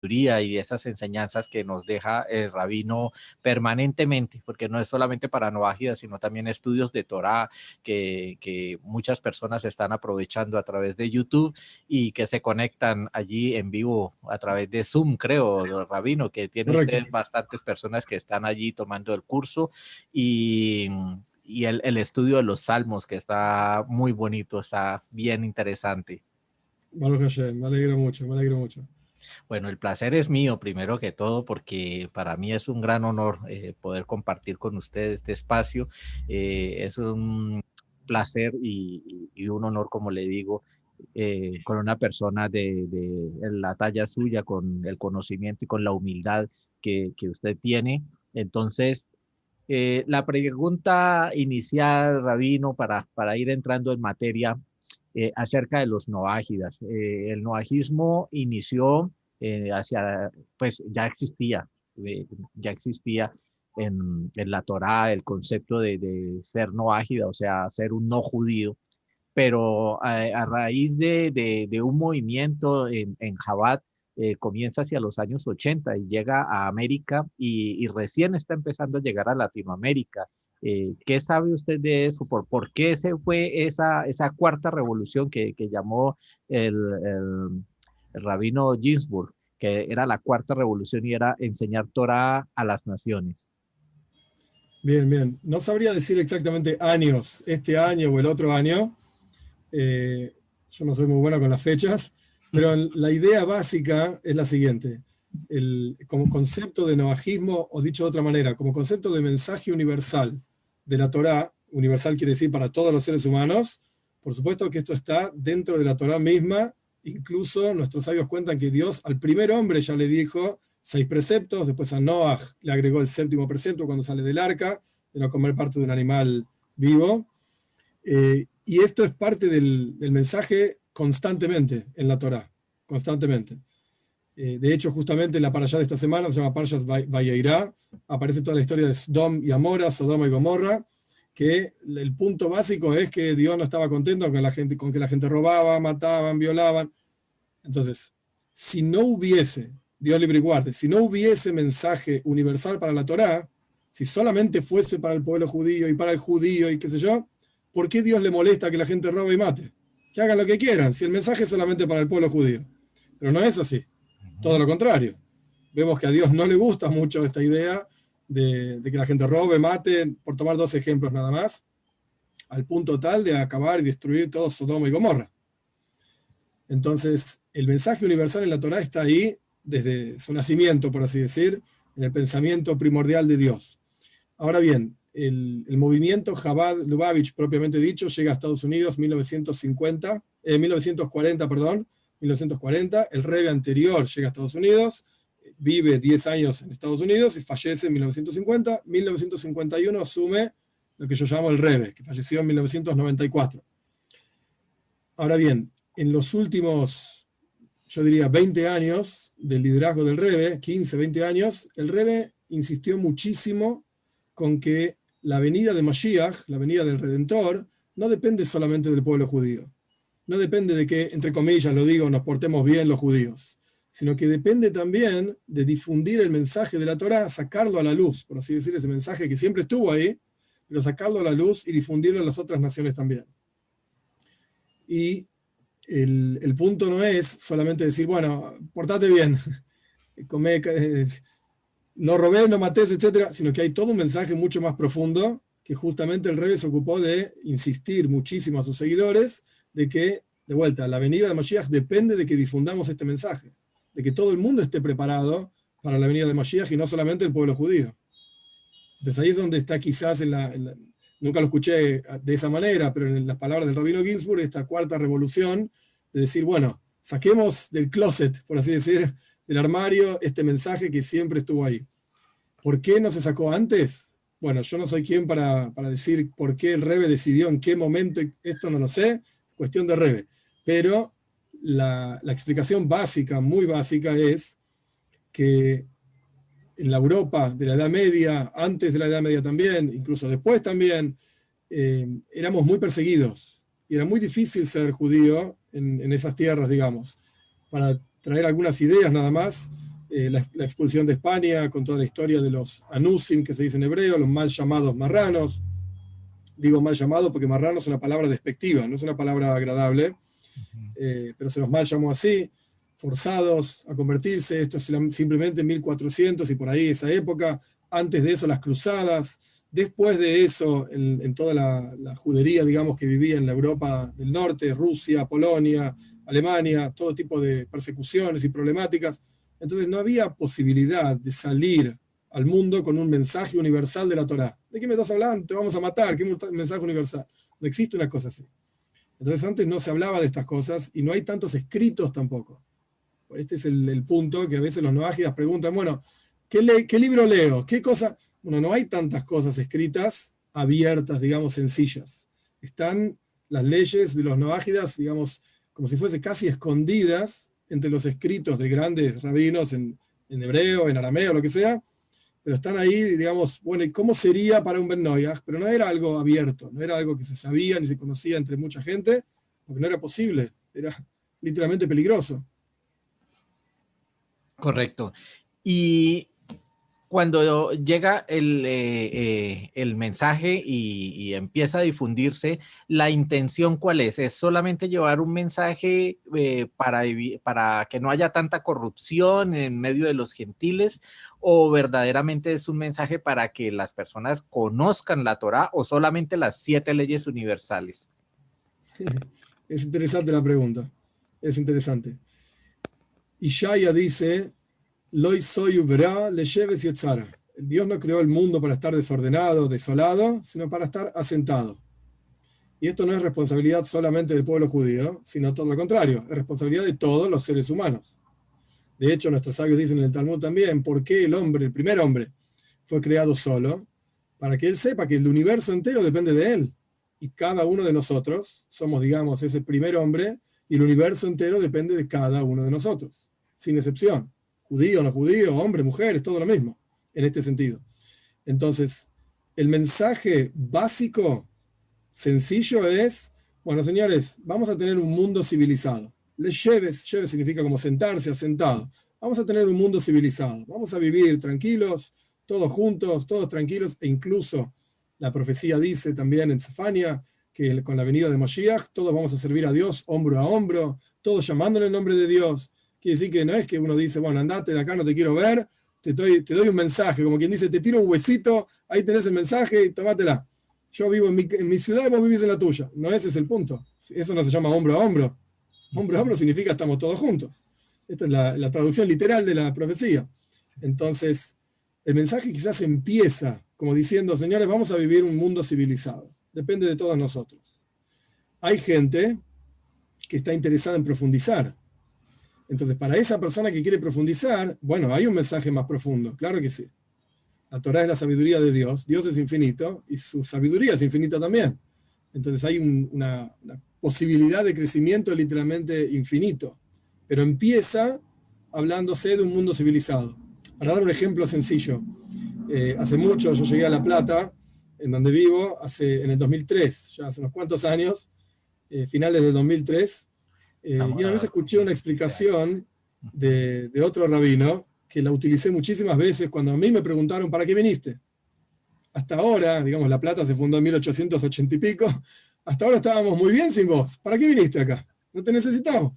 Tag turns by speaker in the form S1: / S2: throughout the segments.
S1: y esas enseñanzas que nos deja el rabino permanentemente, porque no es solamente para novágidas, sino también estudios de Torá que muchas personas están aprovechando a través de YouTube y que se conectan allí en vivo a través de Zoom, creo, rabino, que tiene
S2: Correcto.
S1: usted bastantes personas que están allí tomando el curso y el estudio de los salmos, que está muy bonito, está bien interesante.
S2: Baruch Hashem, me alegro mucho, me alegro mucho.
S1: Bueno, el placer es mío, primero que todo, porque para mí es un gran honor poder compartir con usted este espacio. Es un placer y un honor, como le digo, con una persona de la talla suya, con el conocimiento y con la humildad que usted tiene. Entonces, la pregunta inicial, Rabino, para ir entrando en materia acerca de los noágidas. El noajismo inició pues ya existía en la Torá el concepto de ser noágida, o sea, ser un no judío, pero a raíz de un movimiento en Jabat, comienza hacia los años 80 y llega a América y recién está empezando a llegar a Latinoamérica. ¿Qué sabe usted de eso? ¿Por qué se fue esa cuarta revolución que llamó el rabino Ginsburg, que era la cuarta revolución y era enseñar Torah a las naciones?
S2: Bien, bien. No sabría decir exactamente años, este año o el otro año. Eh, yo no soy muy bueno con las fechas, pero la idea básica es la siguiente. Como concepto de novajismo, o dicho de otra manera, como concepto de mensaje universal de la Torá, universal quiere decir para todos los seres humanos, por supuesto que esto está dentro de la Torá misma. Incluso nuestros sabios cuentan que Dios al primer hombre ya le dijo 6 preceptos, después a Noah le agregó el 7.º precepto cuando sale del arca, de no comer parte de un animal vivo. Y esto es parte del mensaje constantemente en la Torá, constantemente. De hecho, justamente en la parashá de esta semana, se llama Parshas Vayeirá, aparece toda la historia de Sodom y Amora, Sodoma y Gomorra, que el punto básico es que Dios no estaba contento con que la gente robaba, mataban, violaban. Entonces, si no hubiese, Dios libre y guarde, si no hubiese mensaje universal para la Torá, si solamente fuese para el pueblo judío y para el judío y qué sé yo, ¿por qué Dios le molesta que la gente robe y mate? Que hagan lo que quieran, si el mensaje es solamente para el pueblo judío. Pero no es así, todo lo contrario. Vemos que a Dios no le gusta mucho esta idea de que la gente robe, mate, por tomar 2 ejemplos nada más, al punto tal de acabar y destruir todo Sodoma y Gomorra. Entonces, el mensaje universal en la Torá está ahí desde su nacimiento, por así decir, en el pensamiento primordial de Dios. Ahora bien, el movimiento Chabad Lubavitch, propiamente dicho, llega a Estados Unidos en 1940, perdón, 1940. El Rebbe anterior llega a Estados Unidos, vive 10 años en Estados Unidos y fallece en 1950. 1951 asume lo que yo llamo el Rebbe, que falleció en 1994. Ahora bien, en los últimos, yo diría, 20 años del liderazgo del Rebbe, 15, 20 años, el Rebbe insistió muchísimo con que la venida de Mashiach, la venida del Redentor, no depende solamente del pueblo judío. No depende de que, entre comillas, lo digo, nos portemos bien los judíos, sino que depende también de difundir el mensaje de la Torá, sacarlo a la luz, por así decir, ese mensaje que siempre estuvo ahí, pero sacarlo a la luz y difundirlo en las otras naciones también. Y el punto no es solamente decir, bueno, portate bien, come, no robé, no mates, etcétera, sino que hay todo un mensaje mucho más profundo que justamente el Rebbe se ocupó de insistir muchísimo a sus seguidores de que, de vuelta, la venida de Mashiach depende de que difundamos este mensaje, de que todo el mundo esté preparado para la venida de Mashiach y no solamente el pueblo judío. Entonces ahí es donde está quizás nunca lo escuché de esa manera, pero en las palabras del rabino Ginsburg, esta cuarta revolución, de decir, bueno, saquemos del closet, por así decir, del armario, este mensaje que siempre estuvo ahí. ¿Por qué no se sacó antes? Bueno, yo no soy quien para decir por qué el Rebbe decidió en qué momento, esto no lo sé, cuestión de Rebbe. Pero la explicación básica, muy básica, es que en la Europa de la Edad Media, antes de la Edad Media también, incluso después también, éramos muy perseguidos y era muy difícil ser judío en esas tierras, digamos. Para traer algunas ideas nada más, la expulsión de España, con toda la historia de los anusim, que se dice en hebreo, los mal llamados marranos. Digo mal llamado porque marrano es una palabra despectiva, no es una palabra agradable, pero se los mal llamó así, forzados a convertirse. Esto es simplemente en 1400 y por ahí esa época. Antes de eso las cruzadas. Después de eso, en toda la judería, digamos, que vivía en la Europa del Norte, Rusia, Polonia, Alemania, todo tipo de persecuciones y problemáticas. Entonces no había posibilidad de salir al mundo con un mensaje universal de la Torá. ¿De qué me estás hablando? Te vamos a matar. ¿Qué mensaje universal? No existe una cosa así. Entonces antes no se hablaba de estas cosas y no hay tantos escritos tampoco. Este es el punto que a veces los noágidas preguntan, bueno, ¿qué libro leo? ¿Qué cosa? Bueno, no hay tantas cosas escritas, abiertas, digamos, sencillas. Están las leyes de los noágidas, digamos, como si fuese casi escondidas entre los escritos de grandes rabinos en hebreo, en arameo, lo que sea, pero están ahí, digamos, bueno, ¿y cómo sería para un Ben Noyaj? Pero no era algo abierto, no era algo que se sabía ni se conocía entre mucha gente, porque no era posible, era literalmente peligroso.
S1: Correcto. Y cuando llega el mensaje y empieza a difundirse, ¿la intención cuál es? ¿Es solamente llevar un mensaje para que no haya tanta corrupción en medio de los gentiles? ¿O verdaderamente es un mensaje para que las personas conozcan la Torá o solamente las 7 leyes universales?
S2: Es interesante la pregunta, es interesante. Ishaya dice, Loi soy ubra le lleves yetzara. Dios no creó el mundo para estar desordenado, desolado, sino para estar asentado. Y esto no es responsabilidad solamente del pueblo judío, sino todo lo contrario, es responsabilidad de todos los seres humanos. De hecho, nuestros sabios dicen en el Talmud también, ¿por qué el hombre, el primer hombre, fue creado solo? Para que él sepa que el universo entero depende de él. Y cada uno de nosotros somos, digamos, ese primer hombre, y el universo entero depende de cada uno de nosotros, sin excepción. Judío, no judío, hombre, mujer, es todo lo mismo, en este sentido. Entonces, el mensaje básico, sencillo es, bueno, señores, vamos a tener un mundo civilizado. Lleves significa como sentarse, asentado. Vamos a tener un mundo civilizado. Vamos a vivir tranquilos, todos juntos, todos tranquilos, e incluso la profecía dice también en Sefania que con la venida de Moshiach todos vamos a servir a Dios hombro a hombro, todos llamándole el nombre de Dios. Quiere decir que no es que uno dice, bueno, andate de acá, no te quiero ver, te doy un mensaje, como quien dice, te tiro un huesito, ahí tenés el mensaje y tomátela. Yo vivo en mi ciudad y vos vivís en la tuya. No, ese es el punto. Eso no se llama hombro a hombro. Hombro a hombro significa estamos todos juntos. Esta es la traducción literal de la profecía. Entonces, el mensaje quizás empieza como diciendo, señores, vamos a vivir un mundo civilizado. Depende de todos nosotros. Hay gente que está interesada en profundizar. Entonces, para esa persona que quiere profundizar, bueno, hay un mensaje más profundo, claro que sí. La Torá es la sabiduría de Dios, Dios es infinito y su sabiduría es infinita también. Entonces hay una posibilidad de crecimiento literalmente infinito, pero empieza hablándose de un mundo civilizado. Para dar un ejemplo sencillo, hace mucho yo llegué a La Plata, en donde vivo, en el 2003, ya hace unos cuantos años, finales del 2003, y una vez escuché una explicación de otro rabino que la utilicé muchísimas veces cuando a mí me preguntaron, ¿para qué viniste? Hasta ahora, digamos, La Plata se fundó en 1880 y pico, hasta ahora estábamos muy bien sin vos. ¿Para qué viniste acá? No te necesitamos.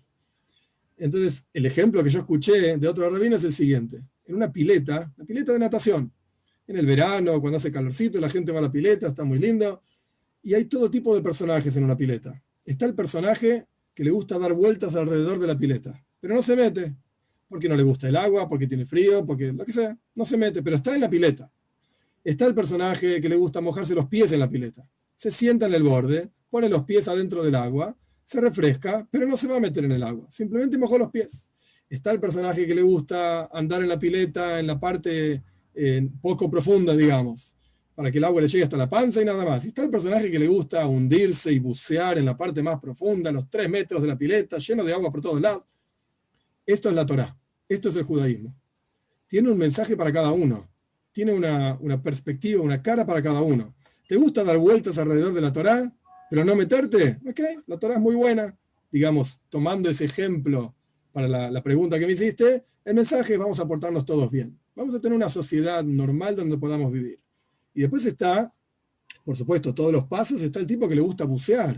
S2: Entonces, el ejemplo que yo escuché de otro rabino es el siguiente. En una pileta de natación, en el verano, cuando hace calorcito, la gente va a la pileta, está muy lindo, y hay todo tipo de personajes en una pileta. Está el personaje que le gusta dar vueltas alrededor de la pileta, pero no se mete, porque no le gusta el agua, porque tiene frío, porque lo que sea, no se mete, pero está en la pileta. Está el personaje que le gusta mojarse los pies en la pileta. Se sienta en el borde, pone los pies adentro del agua, se refresca, pero no se va a meter en el agua, simplemente mojó los pies. Está el personaje que le gusta andar en la pileta en la parte poco profunda, digamos, para que el agua le llegue hasta la panza y nada más. Y está el personaje que le gusta hundirse y bucear en la parte más profunda, los 3 metros de la pileta, lleno de agua por todos lados. Esto es la Torá, esto es el judaísmo. Tiene un mensaje para cada uno, tiene una perspectiva, una cara para cada uno. ¿Te gusta dar vueltas alrededor de la Torá, pero no meterte? Ok, la Torá es muy buena. Digamos, tomando ese ejemplo para la pregunta que me hiciste, El mensaje es vamos a portarnos todos bien. Vamos a tener una sociedad normal donde podamos vivir. Y después está, por supuesto, todos los pasos, está el tipo que le gusta bucear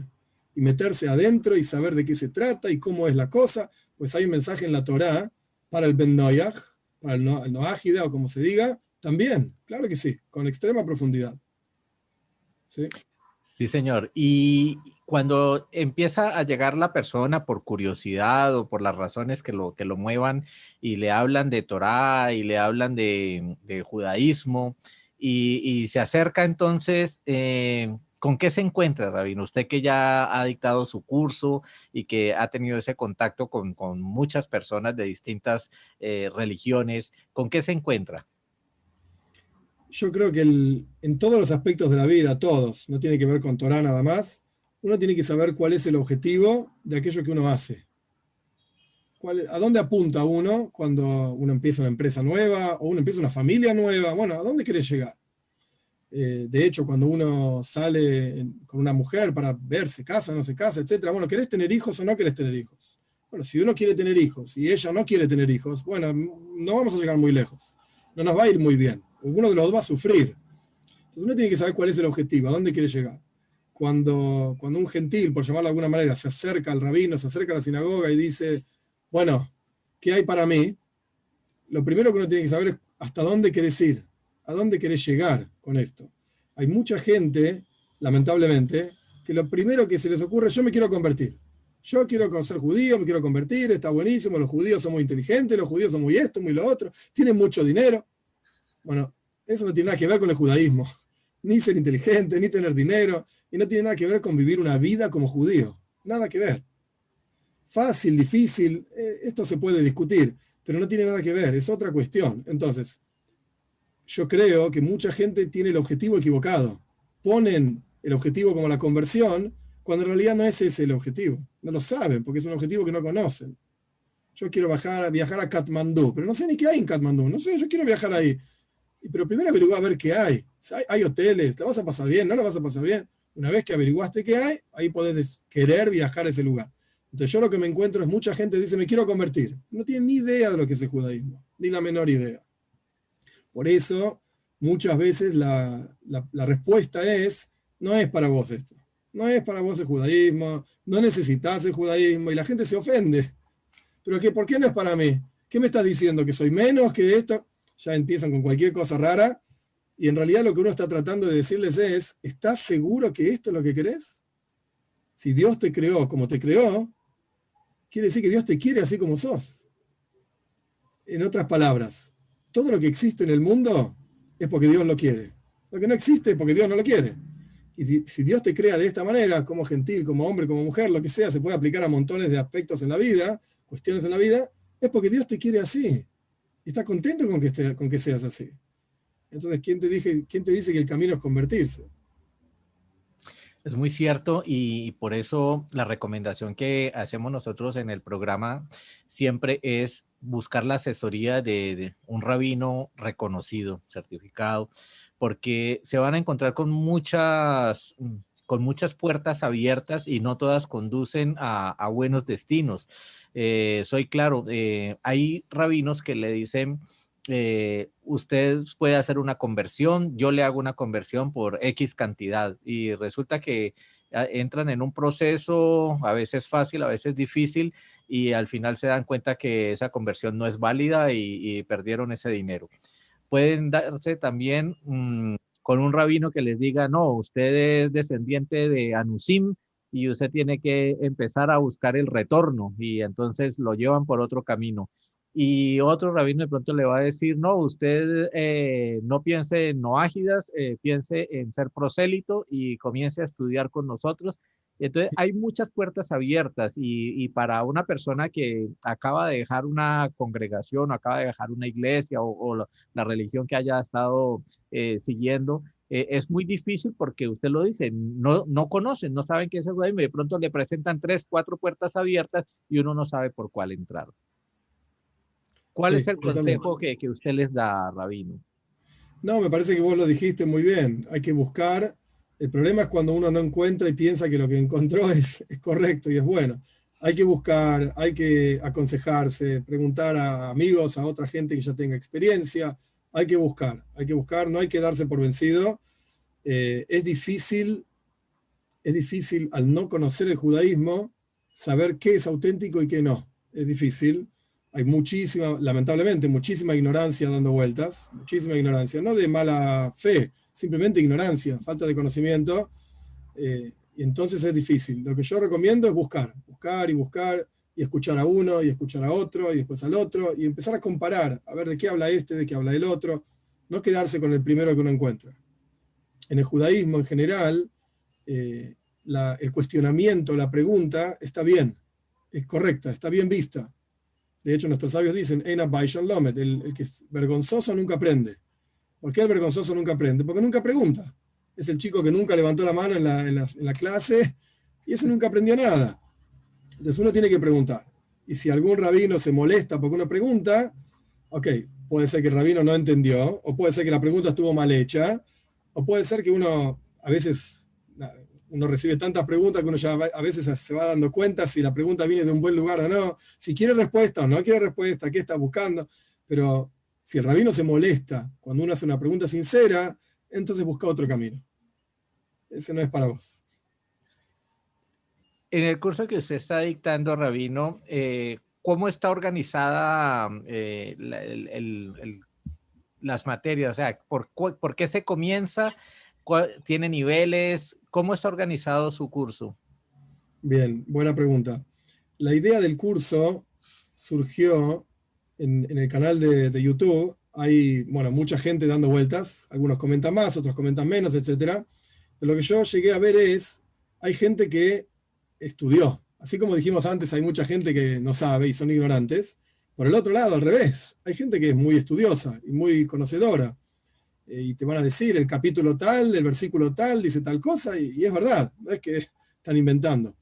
S2: y meterse adentro y saber de qué se trata y cómo es la cosa. Pues hay un mensaje en la Torá para el Ben Noyaj, para el Noágida o como se diga, también, claro que sí, con extrema profundidad. ¿Sí?
S1: Sí, señor. Y cuando empieza a llegar la persona por curiosidad o por las razones que lo muevan y le hablan de Torá y le hablan de judaísmo y se acerca entonces, ¿con qué se encuentra, Rabino? Usted que ya ha dictado su curso y que ha tenido ese contacto con muchas personas de distintas religiones, ¿con qué se encuentra?
S2: Yo creo que en todos los aspectos de la vida, todos, no tiene que ver con Torah nada más, uno tiene que saber cuál es el objetivo de aquello que uno hace. ¿A dónde apunta uno cuando uno empieza una empresa nueva o uno empieza una familia nueva? Bueno, ¿a dónde quiere llegar? De hecho, cuando uno sale con una mujer para ver, se casa, no se casa, etcétera, bueno, ¿querés tener hijos o no querés tener hijos? Bueno, si uno quiere tener hijos y ella no quiere tener hijos, bueno, no vamos a llegar muy lejos. No nos va a ir muy bien. Uno de los dos va a sufrir. Entonces uno tiene que saber cuál es el objetivo, a dónde quiere llegar. Cuando un gentil, por llamarlo de alguna manera, se acerca al rabino, se acerca a la sinagoga y dice, bueno, ¿qué hay para mí? Lo primero que uno tiene que saber es hasta dónde querés ir, a dónde querés llegar con esto. Hay mucha gente, lamentablemente, que lo primero que se les ocurre es yo me quiero convertir. Yo quiero ser judío, me quiero convertir, está buenísimo, los judíos son muy inteligentes, los judíos son muy esto, muy lo otro, tienen mucho dinero. Bueno, eso no tiene nada que ver con el judaísmo. Ni ser inteligente, ni tener dinero, y no tiene nada que ver con vivir una vida como judío. Nada que ver. Fácil, difícil, esto se puede discutir, pero no tiene nada que ver, es otra cuestión. Entonces, yo creo que mucha gente tiene el objetivo equivocado. Ponen el objetivo como la conversión, cuando en realidad no es ese el objetivo. No lo saben, porque es un objetivo que no conocen. Yo quiero viajar a Katmandú, pero no sé ni qué hay en Katmandú. No sé, yo quiero viajar ahí. Pero primero averigua a ver qué hay. Hay hoteles, ¿la vas a pasar bien? ¿No la vas a pasar bien? Una vez que averiguaste qué hay, ahí podés querer viajar a ese lugar. Entonces yo lo que me encuentro es mucha gente dice, me quiero convertir. No tiene ni idea de lo que es el judaísmo, ni la menor idea. Por eso, muchas veces la respuesta es, no es para vos esto. No es para vos el judaísmo, no necesitas el judaísmo, y la gente se ofende. ¿Pero qué, por qué no es para mí? ¿Qué me estás diciendo? ¿Que soy menos que esto? Ya empiezan con cualquier cosa rara, y en realidad lo que uno está tratando de decirles es, ¿estás seguro que esto es lo que querés? Si Dios te creó como te creó, quiere decir que Dios te quiere así como sos. En otras palabras, todo lo que existe en el mundo es porque Dios lo quiere. Lo que no existe es porque Dios no lo quiere. Y si Dios te crea de esta manera, como gentil, como hombre, como mujer, lo que sea, se puede aplicar a montones de aspectos en la vida, cuestiones en la vida, es porque Dios te quiere así. Y está contento con que seas así. Entonces, ¿quién te dice que el camino es convertirse?
S1: Es muy cierto y por eso la recomendación que hacemos nosotros en el programa siempre es buscar la asesoría de un rabino reconocido, certificado, porque se van a encontrar con muchas puertas abiertas y no todas conducen a buenos destinos. Soy claro, hay rabinos que le dicen usted puede hacer una conversión, yo le hago una conversión por X cantidad y resulta que entran en un proceso a veces fácil, a veces difícil y al final se dan cuenta que esa conversión no es válida y perdieron ese dinero. Pueden darse también con un rabino que les diga, no, usted es descendiente de Anusim y usted tiene que empezar a buscar el retorno y entonces lo llevan por otro camino y otro rabino de pronto le va a decir, no, usted no piense en noágidas, piense en ser prosélito y comience a estudiar con nosotros. Entonces, hay muchas puertas abiertas y para una persona que acaba de dejar una congregación o acaba de dejar una iglesia o la religión que haya estado siguiendo, es muy difícil porque usted lo dice, no conocen, no saben qué es el judaísmo y de pronto le presentan tres, cuatro puertas abiertas y uno no sabe por cuál entrar. ¿Cuál es
S2: Sí,
S1: el
S2: totalmente.
S1: consejo que usted les da, Rabino?
S2: No, me parece que vos lo dijiste muy bien. Hay que buscar. El problema es cuando uno no encuentra y piensa que lo que encontró es correcto y es bueno. Hay que buscar, hay que aconsejarse, preguntar a amigos, a otra gente que ya tenga experiencia. Hay que buscar, no hay que darse por vencido. Es difícil al no conocer el judaísmo saber qué es auténtico y qué no. Es difícil. Hay muchísima, lamentablemente, muchísima ignorancia dando vueltas, muchísima ignorancia, no de mala fe, simplemente ignorancia, falta de conocimiento. Y entonces es difícil. Lo que yo recomiendo es buscar y buscar, y escuchar a uno, y escuchar a otro, y después al otro, y empezar a comparar, a ver de qué habla este, de qué habla el otro, no quedarse con el primero que uno encuentra. En el judaísmo en general, eh, el cuestionamiento, la pregunta, está bien, es correcta, está bien vista. De hecho, nuestros sabios dicen, Eina Baishan Lomet, el que es vergonzoso nunca aprende. ¿Por qué el vergonzoso nunca aprende? Porque nunca pregunta. Es el chico que nunca levantó la mano en la clase y ese nunca aprendió nada. Entonces uno tiene que preguntar. Y si algún rabino se molesta porque uno pregunta, ok, puede ser que el rabino no entendió, o puede ser que la pregunta estuvo mal hecha, o puede ser que uno a veces uno recibe tantas preguntas que uno ya a veces se va dando cuenta si la pregunta viene de un buen lugar o no, si quiere respuesta o no quiere respuesta, qué está buscando. Pero si el rabino se molesta cuando uno hace una pregunta sincera, entonces busca otro camino. Ese no es para vos.
S1: En el curso que usted está dictando, Rabino, ¿cómo está organizada las materias? O sea, ¿por qué se comienza? ¿Tiene niveles? ¿Cómo está organizado su curso?
S2: Bien, buena pregunta. La idea del curso surgió en el canal de YouTube. Hay, bueno, mucha gente dando vueltas. Algunos comentan más, otros comentan menos, etcétera. Pero lo que yo llegué a ver es, hay gente que estudió. Así como dijimos antes, hay mucha gente que no sabe y son ignorantes. Por el otro lado, al revés, hay gente que es muy estudiosa y muy conocedora. Y te van a decir el capítulo tal, el versículo tal, dice tal cosa, y es verdad, no es que están inventando.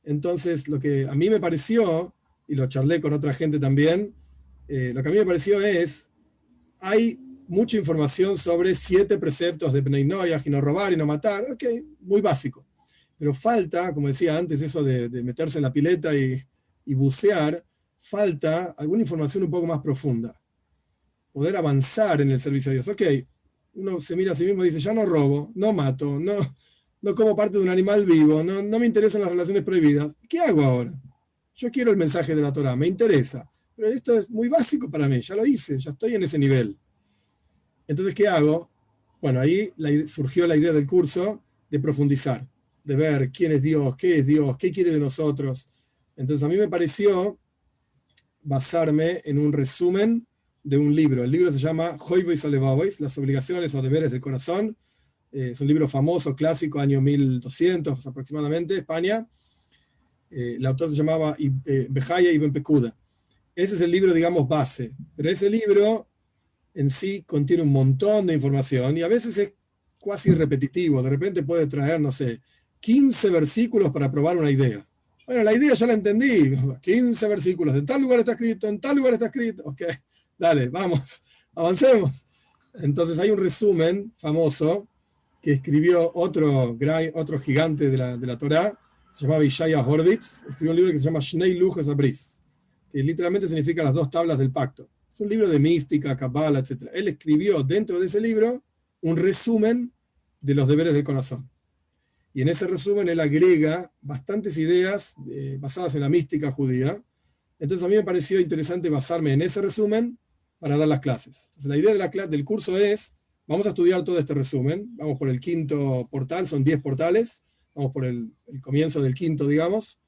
S2: Entonces, lo que a mí me pareció, y lo charlé con otra gente también, lo que a mí me pareció es, hay mucha información sobre 7 preceptos de Bnei Noach, y no robar y no matar, ok, muy básico. Pero falta, como decía antes, eso de meterse en la pileta y bucear, falta alguna información un poco más profunda. Poder avanzar en el servicio a Dios. Ok, uno se mira a sí mismo y dice, ya no robo, no mato, no como parte de un animal vivo, no me interesan las relaciones prohibidas. ¿Qué hago ahora? Yo quiero el mensaje de la Torá, me interesa. Pero esto es muy básico para mí, ya lo hice, ya estoy en ese nivel. Entonces, ¿qué hago? Bueno, ahí surgió la idea del curso de profundizar, de ver quién es Dios, qué quiere de nosotros. Entonces, a mí me pareció basarme en un resumen de un libro. El libro se llama Hoivois Alevabois, las obligaciones o deberes del corazón. Es un libro famoso, clásico, año 1200 aproximadamente, España. El autor se llamaba Bejaya Ibn Pekuda. Ese es el libro, digamos, base. Pero ese libro en sí contiene un montón de información y a veces es casi repetitivo. De repente puede traer, no sé, 15 versículos para probar una idea. Bueno, la idea ya la entendí. 15 versículos. En tal lugar está escrito, en tal lugar está escrito. Ok, dale, vamos, avancemos. Entonces hay un resumen famoso que escribió otro gigante de la Torá, se llamaba Ishaya Horvitz, escribió un libro que se llama Shnei Luches Abris, que literalmente significa las 2 tablas del pacto. Es un libro de mística, cabala, etc. Él escribió dentro de ese libro un resumen de los deberes del corazón. Y en ese resumen él agrega bastantes ideas basadas en la mística judía. Entonces a mí me pareció interesante basarme en ese resumen para dar las clases. Entonces, la idea del curso es, vamos a estudiar todo este resumen, vamos por el 5.º portal, son 10 portales, vamos por el comienzo del 5.º, digamos.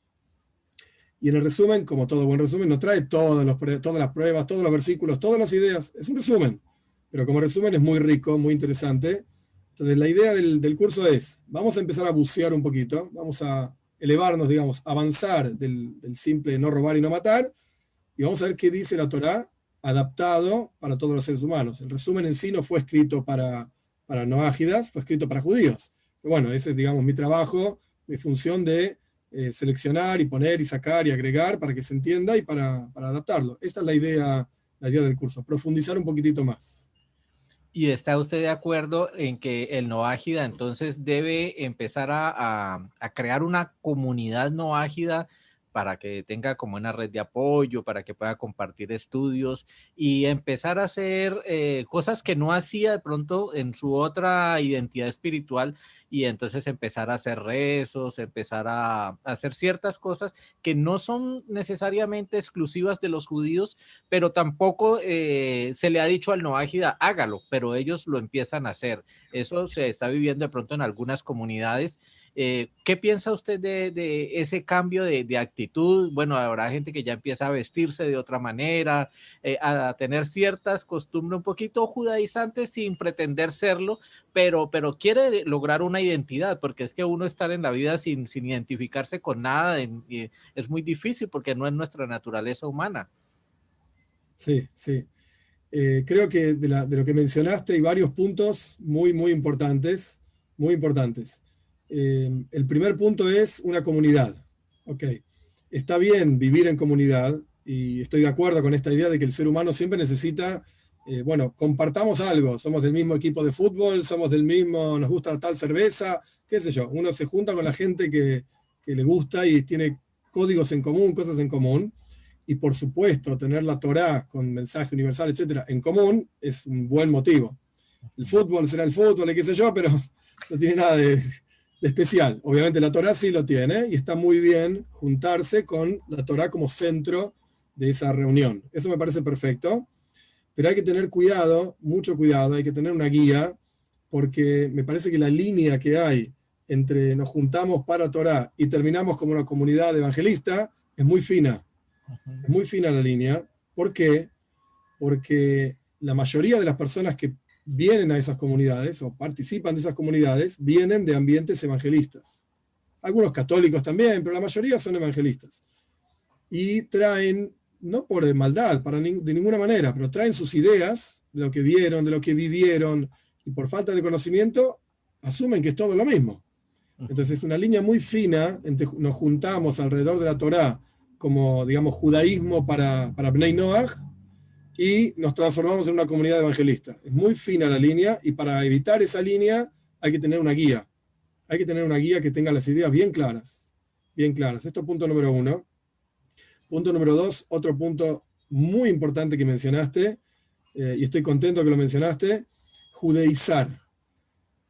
S2: Y en el resumen, como todo buen resumen, no trae todas las pruebas, todos los versículos, todas las ideas, es un resumen. Pero como resumen es muy rico, muy interesante. Entonces la idea del curso es, vamos a empezar a bucear un poquito, vamos a elevarnos, digamos, avanzar del simple no robar y no matar, y vamos a ver qué dice la Torá adaptado para todos los seres humanos. El resumen en sí no fue escrito para no ágidas, fue escrito para judíos. Pero bueno, ese es, digamos, mi trabajo, mi función de seleccionar y poner y sacar y agregar para que se entienda y para adaptarlo. Esta es la idea del curso, profundizar un poquitito más.
S1: ¿Y está usted de acuerdo en que el no ágida entonces debe empezar a crear una comunidad no ágida para que tenga como una red de apoyo, para que pueda compartir estudios y empezar a hacer cosas que no hacía de pronto en su otra identidad espiritual, y entonces empezar a hacer rezos, empezar a hacer ciertas cosas que no son necesariamente exclusivas de los judíos, pero tampoco se le ha dicho al Noágida, hágalo, pero ellos lo empiezan a hacer. Eso se está viviendo de pronto en algunas comunidades. ¿Qué piensa usted de ese cambio de actitud? Bueno, habrá gente que ya empieza a vestirse de otra manera, a tener ciertas costumbres un poquito judaizantes sin pretender serlo, pero quiere lograr una identidad, porque es que uno estar en la vida sin identificarse con nada es muy difícil porque no es nuestra naturaleza humana.
S2: Sí, sí. Creo que de lo que mencionaste hay varios puntos muy, muy importantes, muy importantes. El primer punto es una comunidad. Ok, está bien vivir en comunidad y estoy de acuerdo con esta idea de que el ser humano siempre necesita, bueno, compartamos algo, somos del mismo equipo de fútbol, somos del mismo, nos gusta tal cerveza, qué sé yo, uno se junta con la gente que le gusta y tiene códigos en común, cosas en común. Y por supuesto, tener la Torá con mensaje universal, etcétera, en común es un buen motivo. El fútbol será el fútbol, y qué sé yo, pero no tiene nada de especial. Obviamente la Torá sí lo tiene y está muy bien juntarse con la Torá como centro de esa reunión. Eso me parece perfecto, pero hay que tener cuidado, mucho cuidado, hay que tener una guía, porque me parece que la línea que hay entre nos juntamos para Torá y terminamos como una comunidad evangelista es muy fina. Es muy fina la línea. ¿Por qué? Porque la mayoría de las personas que vienen a esas comunidades o participan de esas comunidades vienen de ambientes evangelistas. Algunos católicos también, pero la mayoría son evangelistas. Y traen, no por maldad, de ninguna manera, pero traen sus ideas de lo que vieron, de lo que vivieron, y por falta de conocimiento asumen que es todo lo mismo. Entonces es una línea muy fina entre nos juntamos alrededor de la Torá como, digamos, judaísmo para Bnei Noach, y nos transformamos en una comunidad evangelista. Es muy fina la línea, y para evitar esa línea hay que tener una guía. Hay que tener una guía que tenga las ideas bien claras. Bien claras. Esto es punto número uno. Punto número dos, otro punto muy importante que mencionaste, y estoy contento que lo mencionaste, judaizar.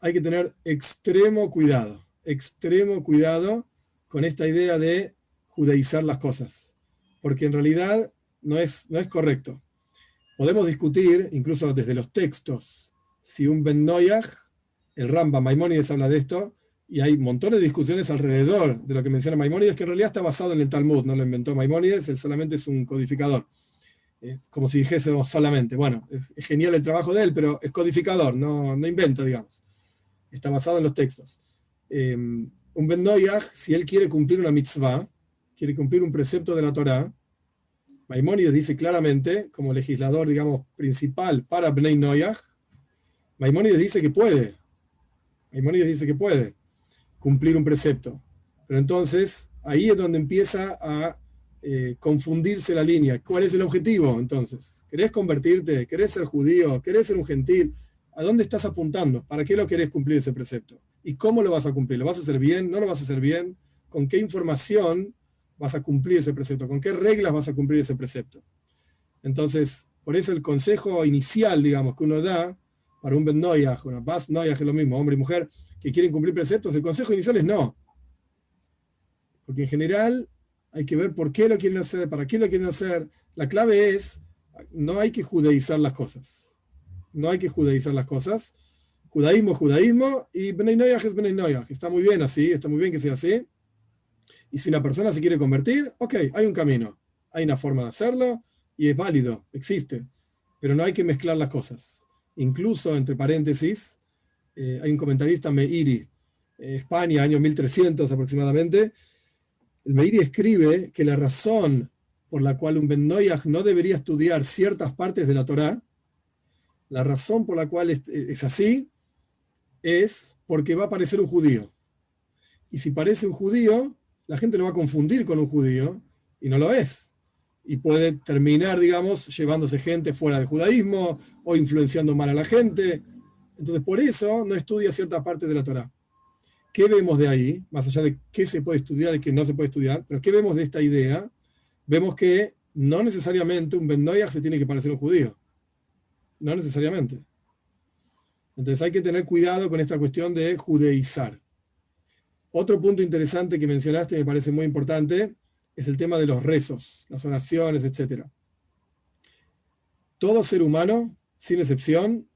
S2: Hay que tener extremo cuidado con esta idea de judaizar las cosas, porque en realidad no es correcto. Podemos discutir, incluso desde los textos, si un Ben Noyaj, el Rambam, Maimónides habla de esto, y hay montones de discusiones alrededor de lo que menciona Maimónides, que en realidad está basado en el Talmud, no lo inventó Maimónides, él solamente es un codificador. Como si dijésemos solamente, bueno, es genial el trabajo de él, pero es codificador, no inventa, digamos. Está basado en los textos. Un Ben Noyaj, si él quiere cumplir una mitzvah, quiere cumplir un precepto de la Torá, Maimónides dice claramente, como legislador, digamos, principal para Bnei Noyaj, Maimónides dice que puede. Maimónides dice que puede cumplir un precepto. Pero entonces, ahí es donde empieza a confundirse la línea. ¿Cuál es el objetivo, entonces? ¿Querés convertirte? ¿Querés ser judío? ¿Querés ser un gentil? ¿A dónde estás apuntando? ¿Para qué lo querés cumplir ese precepto? ¿Y cómo lo vas a cumplir? ¿Lo vas a hacer bien? ¿No lo vas a hacer bien? ¿Con qué información vas a cumplir ese precepto? ¿Con qué reglas vas a cumplir ese precepto? Entonces, por eso el consejo inicial, digamos, que uno da para un Ben Noyaj, una Bas Noyaj, es lo mismo, hombre y mujer, que quieren cumplir preceptos, el consejo inicial es no. Porque en general hay que ver por qué lo quieren hacer, para qué lo quieren hacer. La clave es, no hay que judaizar las cosas. No hay que judaizar las cosas. Judaísmo es judaísmo, y Bnei Noyaj es Bnei Noyaj. Está muy bien así, está muy bien que sea así. Y si una persona se quiere convertir, ok, hay un camino, hay una forma de hacerlo, y es válido, existe. Pero no hay que mezclar las cosas. Incluso, entre paréntesis, hay un comentarista, Meiri, España, año 1300 aproximadamente. El Meiri escribe que la razón por la cual un Ben Noyaj no debería estudiar ciertas partes de la Torá, la razón por la cual es así, es porque va a parecer un judío. Y si parece un judío, la gente lo va a confundir con un judío, y no lo es. Y puede terminar, digamos, llevándose gente fuera del judaísmo o influenciando mal a la gente. Entonces, por eso no estudia cierta parte de la Torá. ¿qué vemos de ahí? Más allá de qué se puede estudiar y qué no se puede estudiar, pero ¿qué vemos de esta idea? Vemos que no necesariamente un Ben Noyaj se tiene que parecer a un judío. No necesariamente. Entonces hay que tener cuidado con esta cuestión de judeizar. Otro punto interesante que mencionaste, me parece muy importante, es el tema de los rezos, las oraciones, etc. Todo ser humano, sin excepción,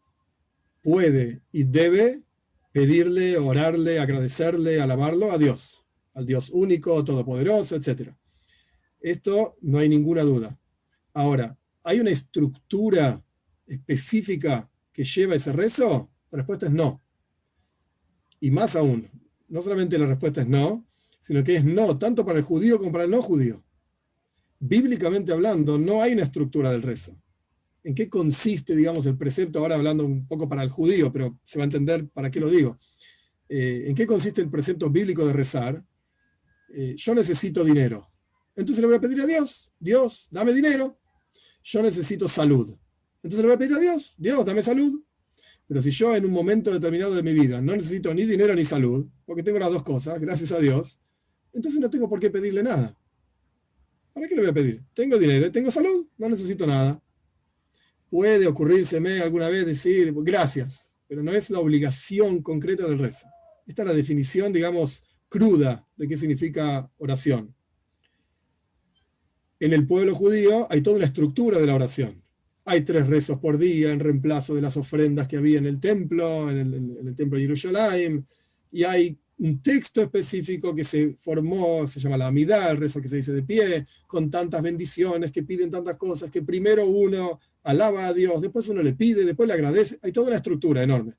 S2: puede y debe pedirle, orarle, agradecerle, alabarlo a Dios, al Dios único, todopoderoso, etc. Esto no hay ninguna duda. Ahora, ¿hay una estructura específica que lleva ese rezo? La respuesta es no. Y más aún, no solamente la respuesta es no, sino que es no tanto para el judío como para el no judío. Bíblicamente hablando, no hay una estructura del rezo. ¿En qué consiste, digamos, el precepto? Ahora hablando un poco para el judío, pero se va a entender para qué lo digo. ¿En qué consiste el precepto bíblico de rezar? Yo necesito dinero. Entonces le voy a pedir a Dios, Dios, dame dinero. Yo necesito salud. Entonces le voy a pedir a Dios, Dios, dame salud. Pero si yo en un momento determinado de mi vida no necesito ni dinero ni salud, porque tengo las dos cosas, gracias a Dios, entonces no tengo por qué pedirle nada. ¿Para qué le voy a pedir? Tengo dinero, tengo salud, no necesito nada. Puede ocurrírseme alguna vez decir gracias, pero no es la obligación concreta del rezo. Esta es la definición, digamos, cruda de qué significa oración. En el pueblo judío hay toda una estructura de la oración. Hay 3 rezos por día en reemplazo de las ofrendas que había en el templo, en el templo de Jerusalén, y hay un texto específico que se formó, se llama la Amidá, el rezo que se dice de pie, con tantas bendiciones, que piden tantas cosas, que primero uno alaba a Dios, después uno le pide, después le agradece. Hay toda una estructura enorme.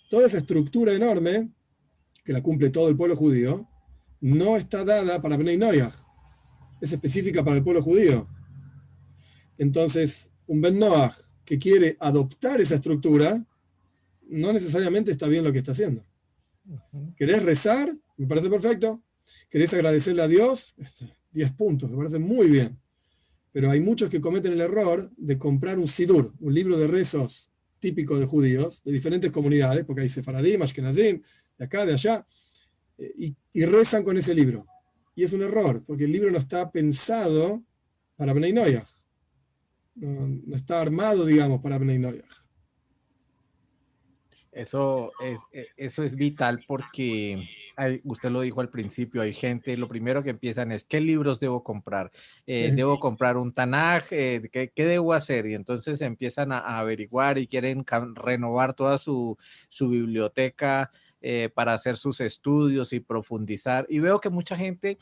S2: Toda esa estructura enorme, que la cumple todo el pueblo judío, no está dada para Bnei Noyaj, es específica para el pueblo judío. Entonces, un Ben Noach que quiere adoptar esa estructura, no necesariamente está bien lo que está haciendo. ¿Querés rezar? Me parece perfecto. ¿Querés agradecerle a Dios? 10 puntos, me parece muy bien. Pero hay muchos que cometen el error de comprar un Sidur, un libro de rezos típico de judíos, de diferentes comunidades, porque hay sefaradim, ashkenazim, de acá, de allá, y rezan con ese libro. Y es un error, porque el libro no está pensado para Bnei Noyaj. No está armado, digamos, para Bnei Noyaj.
S1: Eso es vital porque usted lo dijo al principio, hay gente, lo primero que empiezan es, ¿qué libros debo comprar? ¿Debo comprar un Tanaj? ¿Qué debo hacer? Y entonces empiezan a averiguar y quieren renovar toda su biblioteca para hacer sus estudios y profundizar. Y veo que mucha gente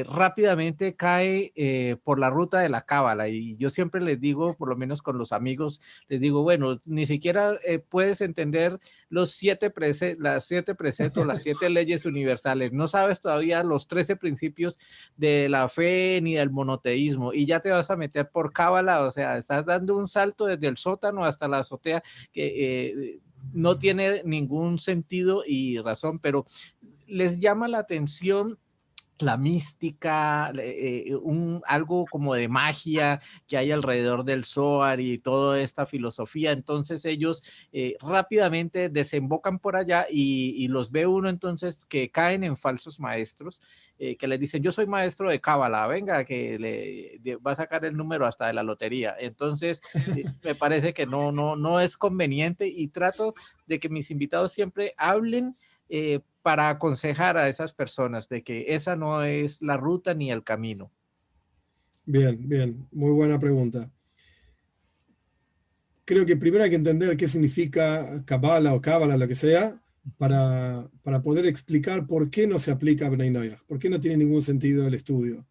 S1: rápidamente cae por la ruta de la cábala. Y yo siempre les digo, por lo menos con los amigos, les digo, bueno, ni siquiera puedes entender las 7 preceptos, las 7 leyes universales. No sabes todavía los 13 principios de la fe ni del monoteísmo. Y ya te vas a meter por cábala. O sea, estás dando un salto desde el sótano hasta la azotea que no tiene ningún sentido y razón, pero les llama la atención la mística, algo como de magia que hay alrededor del Zohar y toda esta filosofía. Entonces ellos rápidamente desembocan por allá y los ve uno entonces que caen en falsos maestros, que les dicen, yo soy maestro de cábala, venga, que va a sacar el número hasta de la lotería. Entonces me parece que no es conveniente y trato de que mis invitados siempre hablen para aconsejar a esas personas de que esa no es la ruta ni el camino.
S2: Bien, bien, muy buena pregunta. Creo que primero hay que entender qué significa Kabbalah o Cábala, lo que sea, para poder explicar por qué no se aplica a Bnei Noyaj, por qué no tiene ningún sentido el estudio.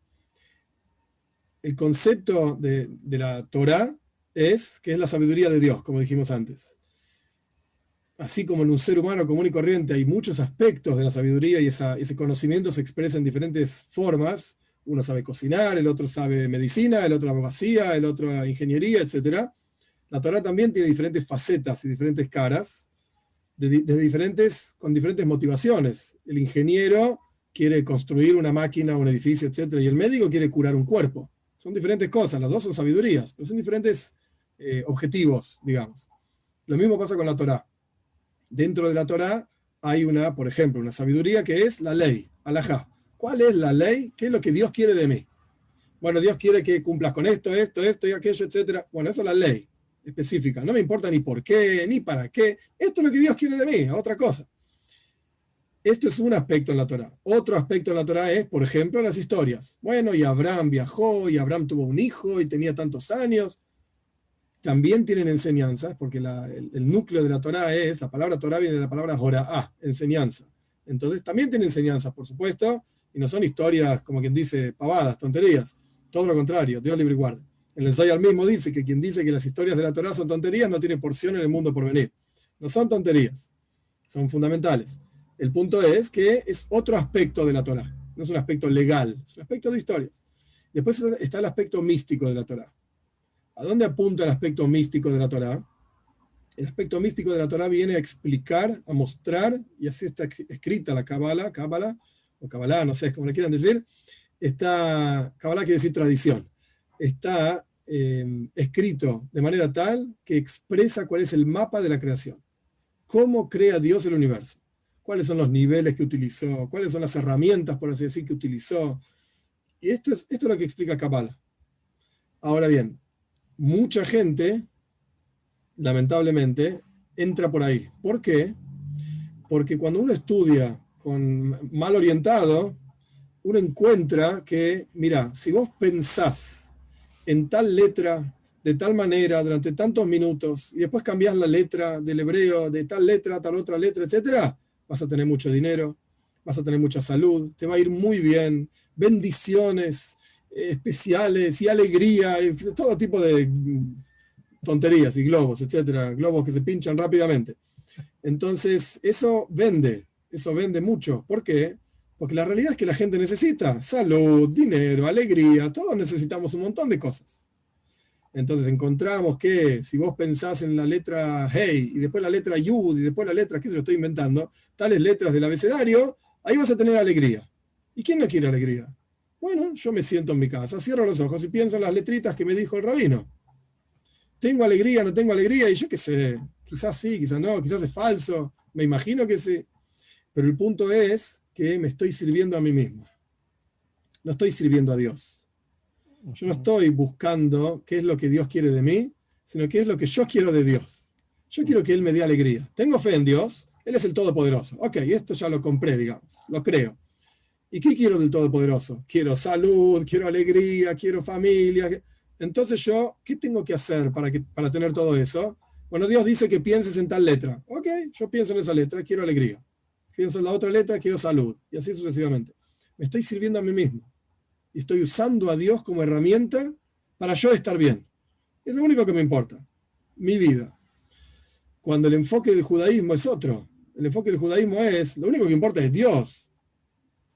S2: El concepto de la Torá es que es la sabiduría de Dios, como dijimos antes. Así como en un ser humano común y corriente hay muchos aspectos de la sabiduría y ese conocimiento se expresa en diferentes formas. Uno sabe cocinar, el otro sabe medicina, el otro abogacía, el otro ingeniería, etc. La Torá también tiene diferentes facetas y diferentes caras, con diferentes motivaciones. El ingeniero quiere construir una máquina, un edificio, etc. Y el médico quiere curar un cuerpo. Son diferentes cosas, las dos son sabidurías, pero son diferentes objetivos, digamos. Lo mismo pasa con la Torá. Dentro de la Torá hay por ejemplo, una sabiduría que es la ley, alajá. ¿Cuál es la ley? ¿Qué es lo que Dios quiere de mí? Bueno, Dios quiere que cumplas con esto y aquello, etcétera. Bueno, eso es la ley específica. No me importa ni por qué, ni para qué. Esto es lo que Dios quiere de mí, otra cosa. Esto es un aspecto en la Torá. Otro aspecto en la Torá es, por ejemplo, las historias. Bueno, y Abraham viajó, y Abraham tuvo un hijo, y tenía tantos años. También tienen enseñanzas, porque el núcleo de la Torá la palabra Torá viene de la palabra Jorah, enseñanza. Entonces también tienen enseñanzas, por supuesto, y no son historias, como quien dice, pavadas, tonterías. Todo lo contrario, Dios libre y guarde. El Zohar mismo dice que quien dice que las historias de la Torá son tonterías no tiene porción en el mundo por venir. No son tonterías, son fundamentales. El punto es que es otro aspecto de la Torá, no es un aspecto legal, es un aspecto de historias. Después está el aspecto místico de la Torá. ¿A dónde apunta el aspecto místico de la Torá? El aspecto místico de la Torá viene a explicar, a mostrar, y así está escrita la Cábala, o Kabbalah, no sé, como le quieran decir. Kabbalah quiere decir tradición. Está escrito de manera tal que expresa cuál es el mapa de la creación. Cómo crea Dios el universo. Cuáles son los niveles que utilizó, cuáles son las herramientas, por así decir, que utilizó. Y esto es lo que explica Kabbalah. Ahora bien, mucha gente, lamentablemente, entra por ahí. ¿Por qué? Porque cuando uno estudia mal orientado, uno encuentra que, mira, si vos pensás en tal letra, de tal manera, durante tantos minutos, y después cambiás la letra del hebreo de tal letra a tal otra letra, etcétera, vas a tener mucho dinero, vas a tener mucha salud, te va a ir muy bien, bendiciones especiales y alegría, y todo tipo de tonterías y globos, etcétera, globos que se pinchan rápidamente. Entonces, eso vende mucho. ¿Por qué? Porque la realidad es que la gente necesita salud, dinero, alegría, todos necesitamos un montón de cosas. Entonces encontramos que si vos pensás en la letra Hey, y después la letra Yud, y después la letra, ¿qué se lo estoy inventando? Tales letras del abecedario, ahí vas a tener alegría. ¿Y quién no quiere alegría? Bueno, yo me siento en mi casa, cierro los ojos y pienso en las letritas que me dijo el rabino. ¿Tengo alegría, no tengo alegría? Y yo qué sé, quizás sí, quizás no, quizás es falso, me imagino que sí. Pero el punto es que me estoy sirviendo a mí mismo. No estoy sirviendo a Dios. Yo no estoy buscando qué es lo que Dios quiere de mí, sino qué es lo que yo quiero de Dios. Yo quiero que Él me dé alegría. Tengo fe en Dios, Él es el Todopoderoso. Ok, esto ya lo compré, digamos, lo creo. ¿Y qué quiero del Todopoderoso? Quiero salud, quiero alegría, quiero familia. Entonces yo, ¿qué tengo que hacer para tener todo eso? Bueno, Dios dice que pienses en tal letra. Ok, yo pienso en esa letra, quiero alegría. Pienso en la otra letra, quiero salud. Y así sucesivamente. Me estoy sirviendo a mí mismo. Y estoy usando a Dios como herramienta para yo estar bien. Es lo único que me importa. Mi vida. Cuando el enfoque del judaísmo es otro. El enfoque del judaísmo es, lo único que importa es Dios.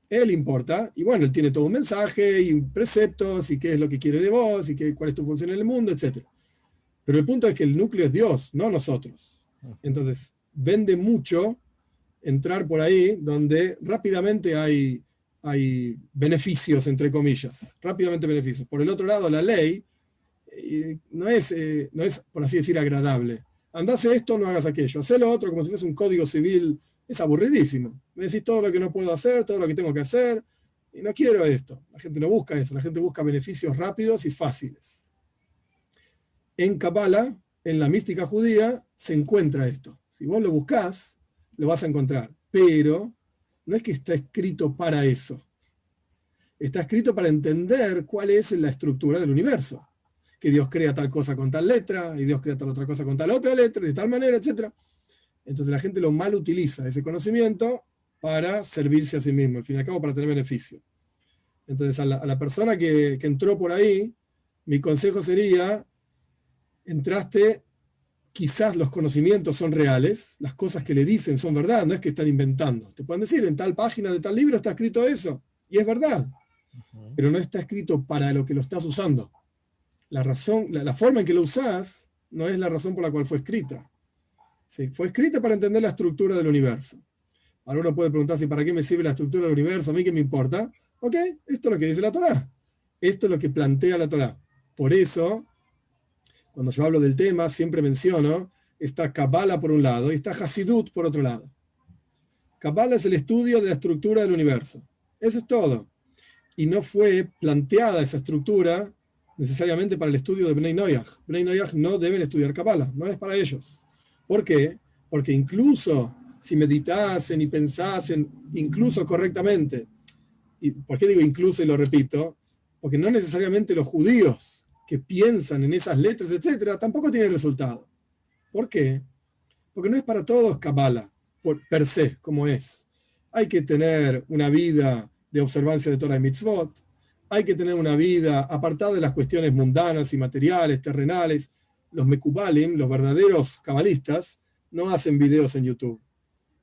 S2: Él importa, y bueno, él tiene todo un mensaje y preceptos, y qué es lo que quiere de vos, y cuál es tu función en el mundo, etc. Pero el punto es que el núcleo es Dios, no nosotros. Entonces, vende mucho entrar por ahí donde rápidamente hay beneficios, entre comillas, rápidamente beneficios. Por el otro lado, la ley no es, por así decir, agradable. Andás esto, no hagas aquello. Hacé lo otro como si fuese un código civil. Es aburridísimo. Me decís todo lo que no puedo hacer, todo lo que tengo que hacer, y no quiero esto. La gente no busca eso, la gente busca beneficios rápidos y fáciles. En Kabbalah, en la mística judía, se encuentra esto. Si vos lo buscás, lo vas a encontrar. Pero no es que está escrito para eso. Está escrito para entender cuál es la estructura del universo. Que Dios crea tal cosa con tal letra, y Dios crea tal otra cosa con tal otra letra, de tal manera, etc. Entonces la gente lo mal utiliza ese conocimiento para servirse a sí mismo, al fin y al cabo para tener beneficio. Entonces a la persona que entró por ahí, mi consejo sería, entraste, quizás los conocimientos son reales, las cosas que le dicen son verdad, no es que están inventando. Te pueden decir, en tal página de tal libro está escrito eso, y es verdad, pero no está escrito para lo que lo estás usando. La razón, la forma en que lo usás no es la razón por la cual fue escrita. Sí, fue escrita para entender la estructura del universo. Ahora uno puede preguntarse, ¿para qué me sirve la estructura del universo? ¿A mí qué me importa? Ok, esto es lo que dice la Torá. Esto es lo que plantea la Torá. Por eso, cuando yo hablo del tema, siempre menciono, está Kabbalah por un lado y está Hasidut por otro lado. Kabbalah es el estudio de la estructura del universo. Eso es todo. Y no fue planteada esa estructura necesariamente para el estudio de Bnei Noyaj. Bnei Noyaj no deben estudiar Kabbalah, no es para ellos. ¿Por qué? Porque incluso si meditasen y pensasen, incluso correctamente, y ¿por qué digo incluso y lo repito? Porque no necesariamente los judíos que piensan en esas letras, etcétera, tampoco tienen resultado. ¿Por qué? Porque no es para todos Kabbalah, per se, como es. Hay que tener una vida de observancia de Torah y Mitzvot, hay que tener una vida apartada de las cuestiones mundanas y materiales, terrenales. Los Mekubalim, los verdaderos cabalistas, no hacen videos en YouTube.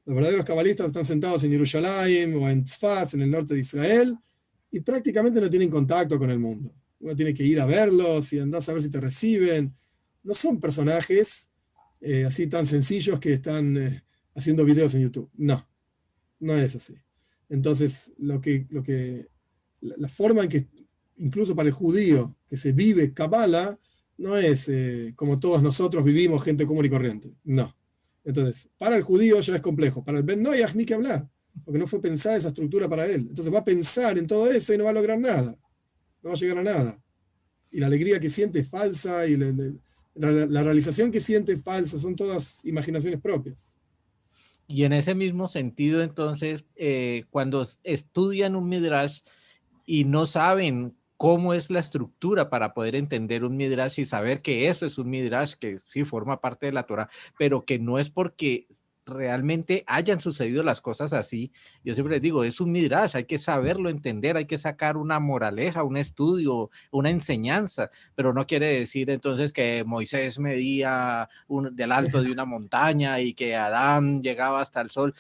S2: Los verdaderos cabalistas están sentados en Jerusalén o en Tzfaz, en el norte de Israel, y prácticamente no tienen contacto con el mundo. Uno tiene que ir a verlos y andar a ver si te reciben. No son personajes así tan sencillos que están haciendo videos en YouTube. No, no es así. Entonces, la forma en que, incluso para el judío, que se vive Kabbalah, no es como todos nosotros vivimos, gente común y corriente. No. Entonces, para el judío ya es complejo. Para el Ben Noyaj ni que hablar, porque no fue pensada esa estructura para él. Entonces va a pensar en todo eso y no va a lograr nada. No va a llegar a nada. Y la alegría que siente es falsa y la realización que siente es falsa. Son todas imaginaciones propias.
S1: Y en ese mismo sentido, entonces, cuando estudian un Midrash y no saben cómo es la estructura para poder entender un Midrash y saber que eso es un Midrash, que sí forma parte de la Torah, pero que no es porque realmente hayan sucedido las cosas así. Yo siempre les digo, es un Midrash, hay que saberlo entender, hay que sacar una moraleja, un estudio, una enseñanza, pero no quiere decir entonces que Moisés medía del alto de una montaña y que Adán llegaba hasta el sol,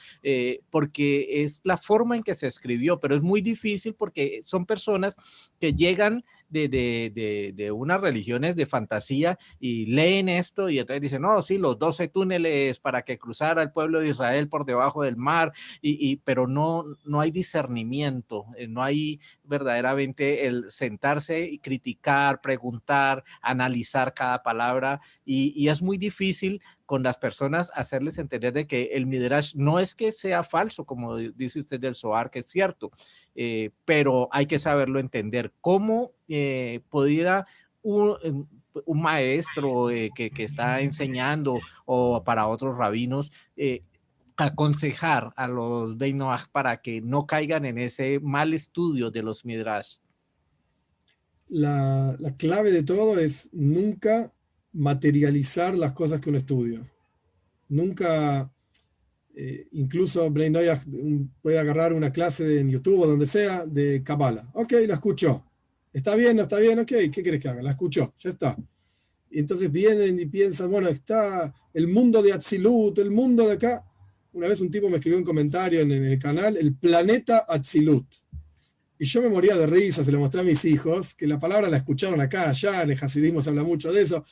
S1: porque es la forma en que se escribió, pero es muy difícil porque son personas que llegan de unas religiones de fantasía y leen esto y entonces dicen, no, sí, los 12 túneles para que cruzara el pueblo de Israel por debajo del mar, pero no hay discernimiento, no hay verdaderamente el sentarse y criticar, preguntar, analizar cada palabra y es muy difícil con las personas hacerles entender de que el Midrash no es que sea falso, como dice usted del Zohar, que es cierto, pero hay que saberlo entender. ¿Cómo pudiera un maestro que está enseñando o para otros rabinos aconsejar a los Bnei Noach para que no caigan en ese mal estudio de los Midrash?
S2: La clave de todo es nunca materializar las cosas que uno estudia. Nunca, incluso Bnei Noyaj puede agarrar una clase en YouTube o donde sea de Kabbalah. Ok, la escuchó. ¿Está bien? ¿No está bien? Ok, ¿qué querés que haga? La escuchó, ya está. Y entonces vienen y piensan, bueno, está el mundo de Atzilut, el mundo de acá. Una vez un tipo me escribió un comentario en el canal, el planeta Atzilut. Y yo me moría de risa, se lo mostré a mis hijos, que la palabra la escucharon acá, allá, en el hasidismo se habla mucho de eso,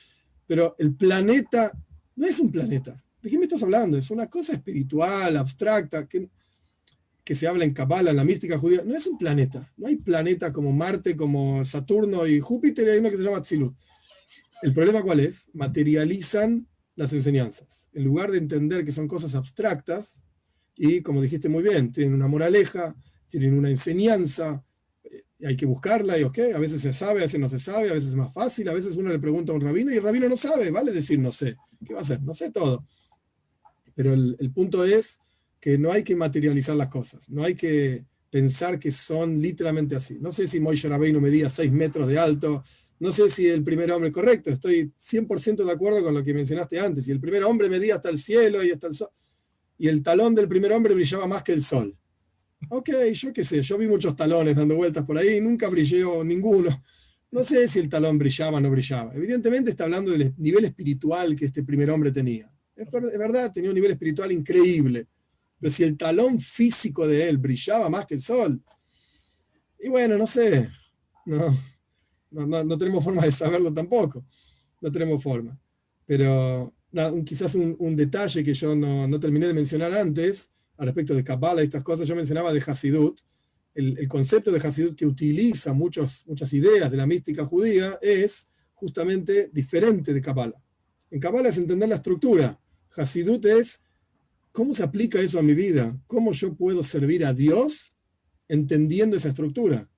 S2: pero el planeta no es un planeta. ¿De qué me estás hablando? Es una cosa espiritual, abstracta, que se habla en Kabbalah, en la mística judía. No es un planeta. No hay planeta como Marte, como Saturno y Júpiter, y hay uno que se llama Atzilut. ¿El problema cuál es? Materializan las enseñanzas. En lugar de entender que son cosas abstractas, y como dijiste muy bien, tienen una moraleja, tienen una enseñanza, hay que buscarla, y ok, a veces se sabe, a veces no se sabe, a veces es más fácil, a veces uno le pregunta a un rabino y el rabino no sabe, vale decir no sé. ¿Qué va a hacer? No sé todo. Pero el punto es que no hay que materializar las cosas, no hay que pensar que son literalmente así. No sé si Moishe Rabbeinu medía 6 metros de alto, no sé si el primer hombre, correcto, estoy 100% de acuerdo con lo que mencionaste antes, si el primer hombre medía hasta el cielo y hasta el sol, y el talón del primer hombre brillaba más que el sol. Ok, yo qué sé, yo vi muchos talones dando vueltas por ahí, nunca brilló ninguno. No sé si el talón brillaba o no brillaba. Evidentemente está hablando del nivel espiritual que este primer hombre tenía. Es verdad, tenía un nivel espiritual increíble. Pero si el talón físico de él brillaba más que el sol, y bueno, no sé, no tenemos forma de saberlo tampoco. No tenemos forma. Pero quizás un detalle que yo no terminé de mencionar antes, al respecto de Kabbalah y estas cosas, yo mencionaba de Hasidut. El concepto de Hasidut que utiliza muchas ideas de la mística judía es justamente diferente de Kabbalah. En Kabbalah es entender la estructura. Hasidut es ¿cómo se aplica eso a mi vida? ¿Cómo yo puedo servir a Dios entendiendo esa estructura?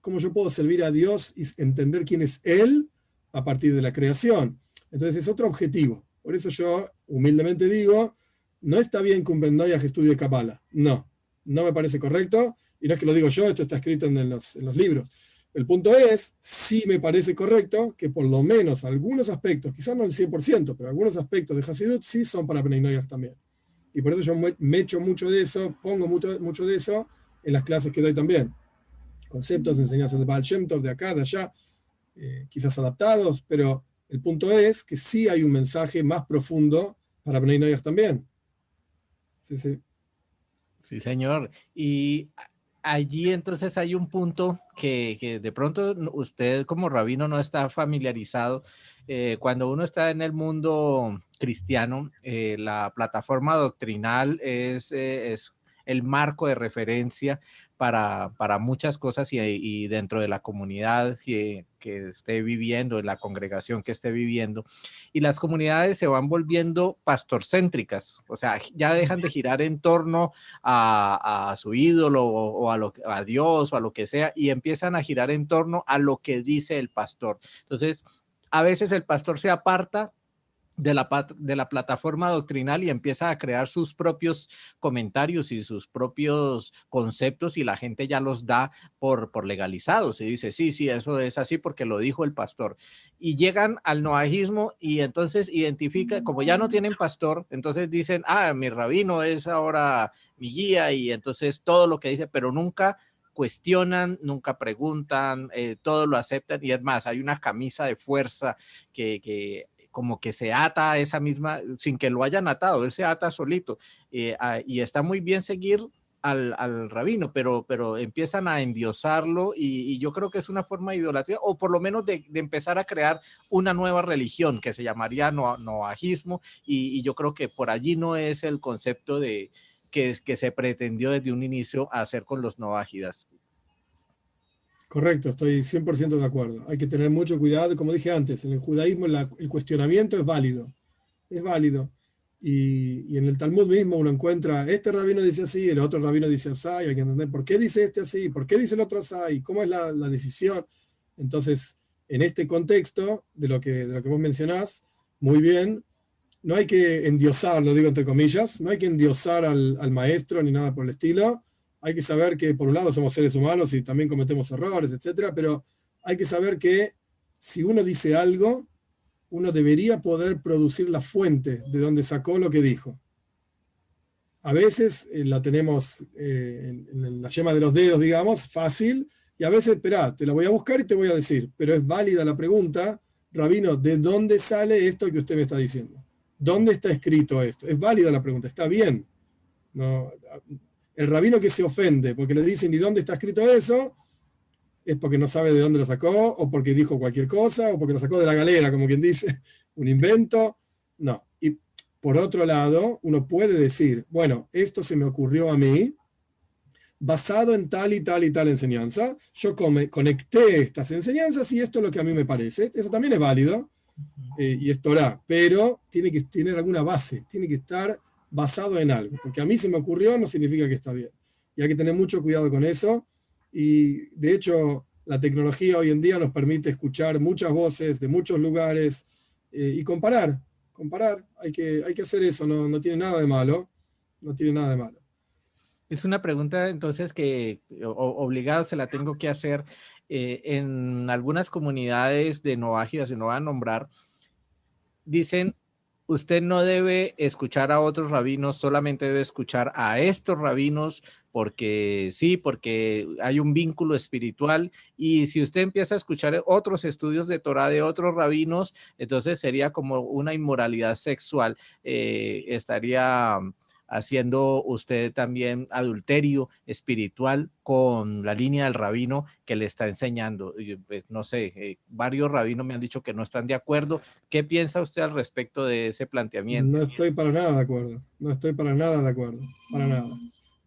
S2: ¿Cómo yo puedo servir a Dios y entender quién es Él a partir de la creación? Entonces es otro objetivo. Por eso yo humildemente digo, no está bien que un Ben Noyaj estudie Kabbalah. No, no me parece correcto. Y no es que lo digo yo, esto está escrito en los libros. El punto es, sí me parece correcto que por lo menos algunos aspectos, quizás no el 100%, pero algunos aspectos de Hasidut sí son para Ben Noyaj también. Y por eso yo me echo mucho de eso, pongo mucho de eso en las clases que doy también. Conceptos, enseñanzas de Baal Shem Tov, de acá, de allá, quizás adaptados, pero el punto es que sí hay un mensaje más profundo para Bnei Noyaj también. Sí, sí.
S1: Sí, señor. Y allí entonces hay un punto que de pronto usted como rabino no está familiarizado. Cuando uno está en el mundo cristiano, la plataforma doctrinal es el marco de referencia para muchas cosas y dentro de la comunidad que esté viviendo, en la congregación que esté viviendo. Y las comunidades se van volviendo pastorcéntricas, o sea, ya dejan de girar en torno a su ídolo o a Dios o a lo que sea y empiezan a girar en torno a lo que dice el pastor. Entonces, a veces el pastor se aparta de la plataforma doctrinal y empieza a crear sus propios comentarios y sus propios conceptos y la gente ya los da por legalizados y dice, sí, sí, eso es así porque lo dijo el pastor. Y llegan al noajismo y entonces identifica, como ya no tienen pastor, entonces dicen, mi rabino es ahora mi guía y entonces todo lo que dice, pero nunca cuestionan, nunca preguntan, todo lo aceptan y es más, hay una camisa de fuerza que como que se ata a esa misma, sin que lo hayan atado, él se ata solito. Y está muy bien seguir al rabino, pero empiezan a endiosarlo y yo creo que es una forma de idolatría, o por lo menos de empezar a crear una nueva religión que se llamaría noajismo, y yo creo que por allí no es el concepto que se pretendió desde un inicio hacer con los noágidas.
S2: Correcto, estoy 100% de acuerdo. Hay que tener mucho cuidado, como dije antes, en el judaísmo el cuestionamiento es válido, es válido. Y en el Talmud mismo uno encuentra, este rabino dice así, el otro rabino dice así, hay que entender por qué dice este así, por qué dice el otro así, cómo es la decisión. Entonces, en este contexto de lo que vos mencionás, muy bien, no hay que endiosar, lo digo entre comillas, no hay que endiosar al maestro ni nada por el estilo. Hay que saber que por un lado somos seres humanos y también cometemos errores, etcétera, pero hay que saber que si uno dice algo, uno debería poder producir la fuente de donde sacó lo que dijo. A veces la tenemos en la yema de los dedos, digamos, fácil, y a veces, espera, te la voy a buscar y te voy a decir, pero es válida la pregunta, rabino, ¿de dónde sale esto que usted me está diciendo? ¿Dónde está escrito esto? Es válida la pregunta, está bien. No, el rabino que se ofende porque le dicen, ¿y dónde está escrito eso? Es porque no sabe de dónde lo sacó, o porque dijo cualquier cosa, o porque lo sacó de la galera, como quien dice, un invento. No. Y por otro lado, uno puede decir, bueno, esto se me ocurrió a mí, basado en tal y tal y tal enseñanza, yo conecté estas enseñanzas y esto es lo que a mí me parece. Eso también es válido, y es Torah, pero tiene que tener alguna base, tiene que estar basado en algo, porque a mí se me ocurrió no significa que está bien. Y hay que tener mucho cuidado con eso. Y de hecho, la tecnología hoy en día nos permite escuchar muchas voces de muchos lugares y comparar. Hay que hacer eso, no tiene nada de malo. No tiene nada de malo.
S1: Es una pregunta entonces que obligado se la tengo que hacer. En algunas comunidades de noágidas, se no va a nombrar, dicen, usted no debe escuchar a otros rabinos, solamente debe escuchar a estos rabinos porque sí, porque hay un vínculo espiritual y si usted empieza a escuchar otros estudios de Torah de otros rabinos, entonces sería como una inmoralidad sexual, estaría haciendo usted también adulterio espiritual con la línea del rabino que le está enseñando. Pues, no sé, varios rabinos me han dicho que no están de acuerdo. ¿Qué piensa usted al respecto de ese planteamiento?
S2: No estoy para nada de acuerdo. No estoy para nada de acuerdo. Para nada.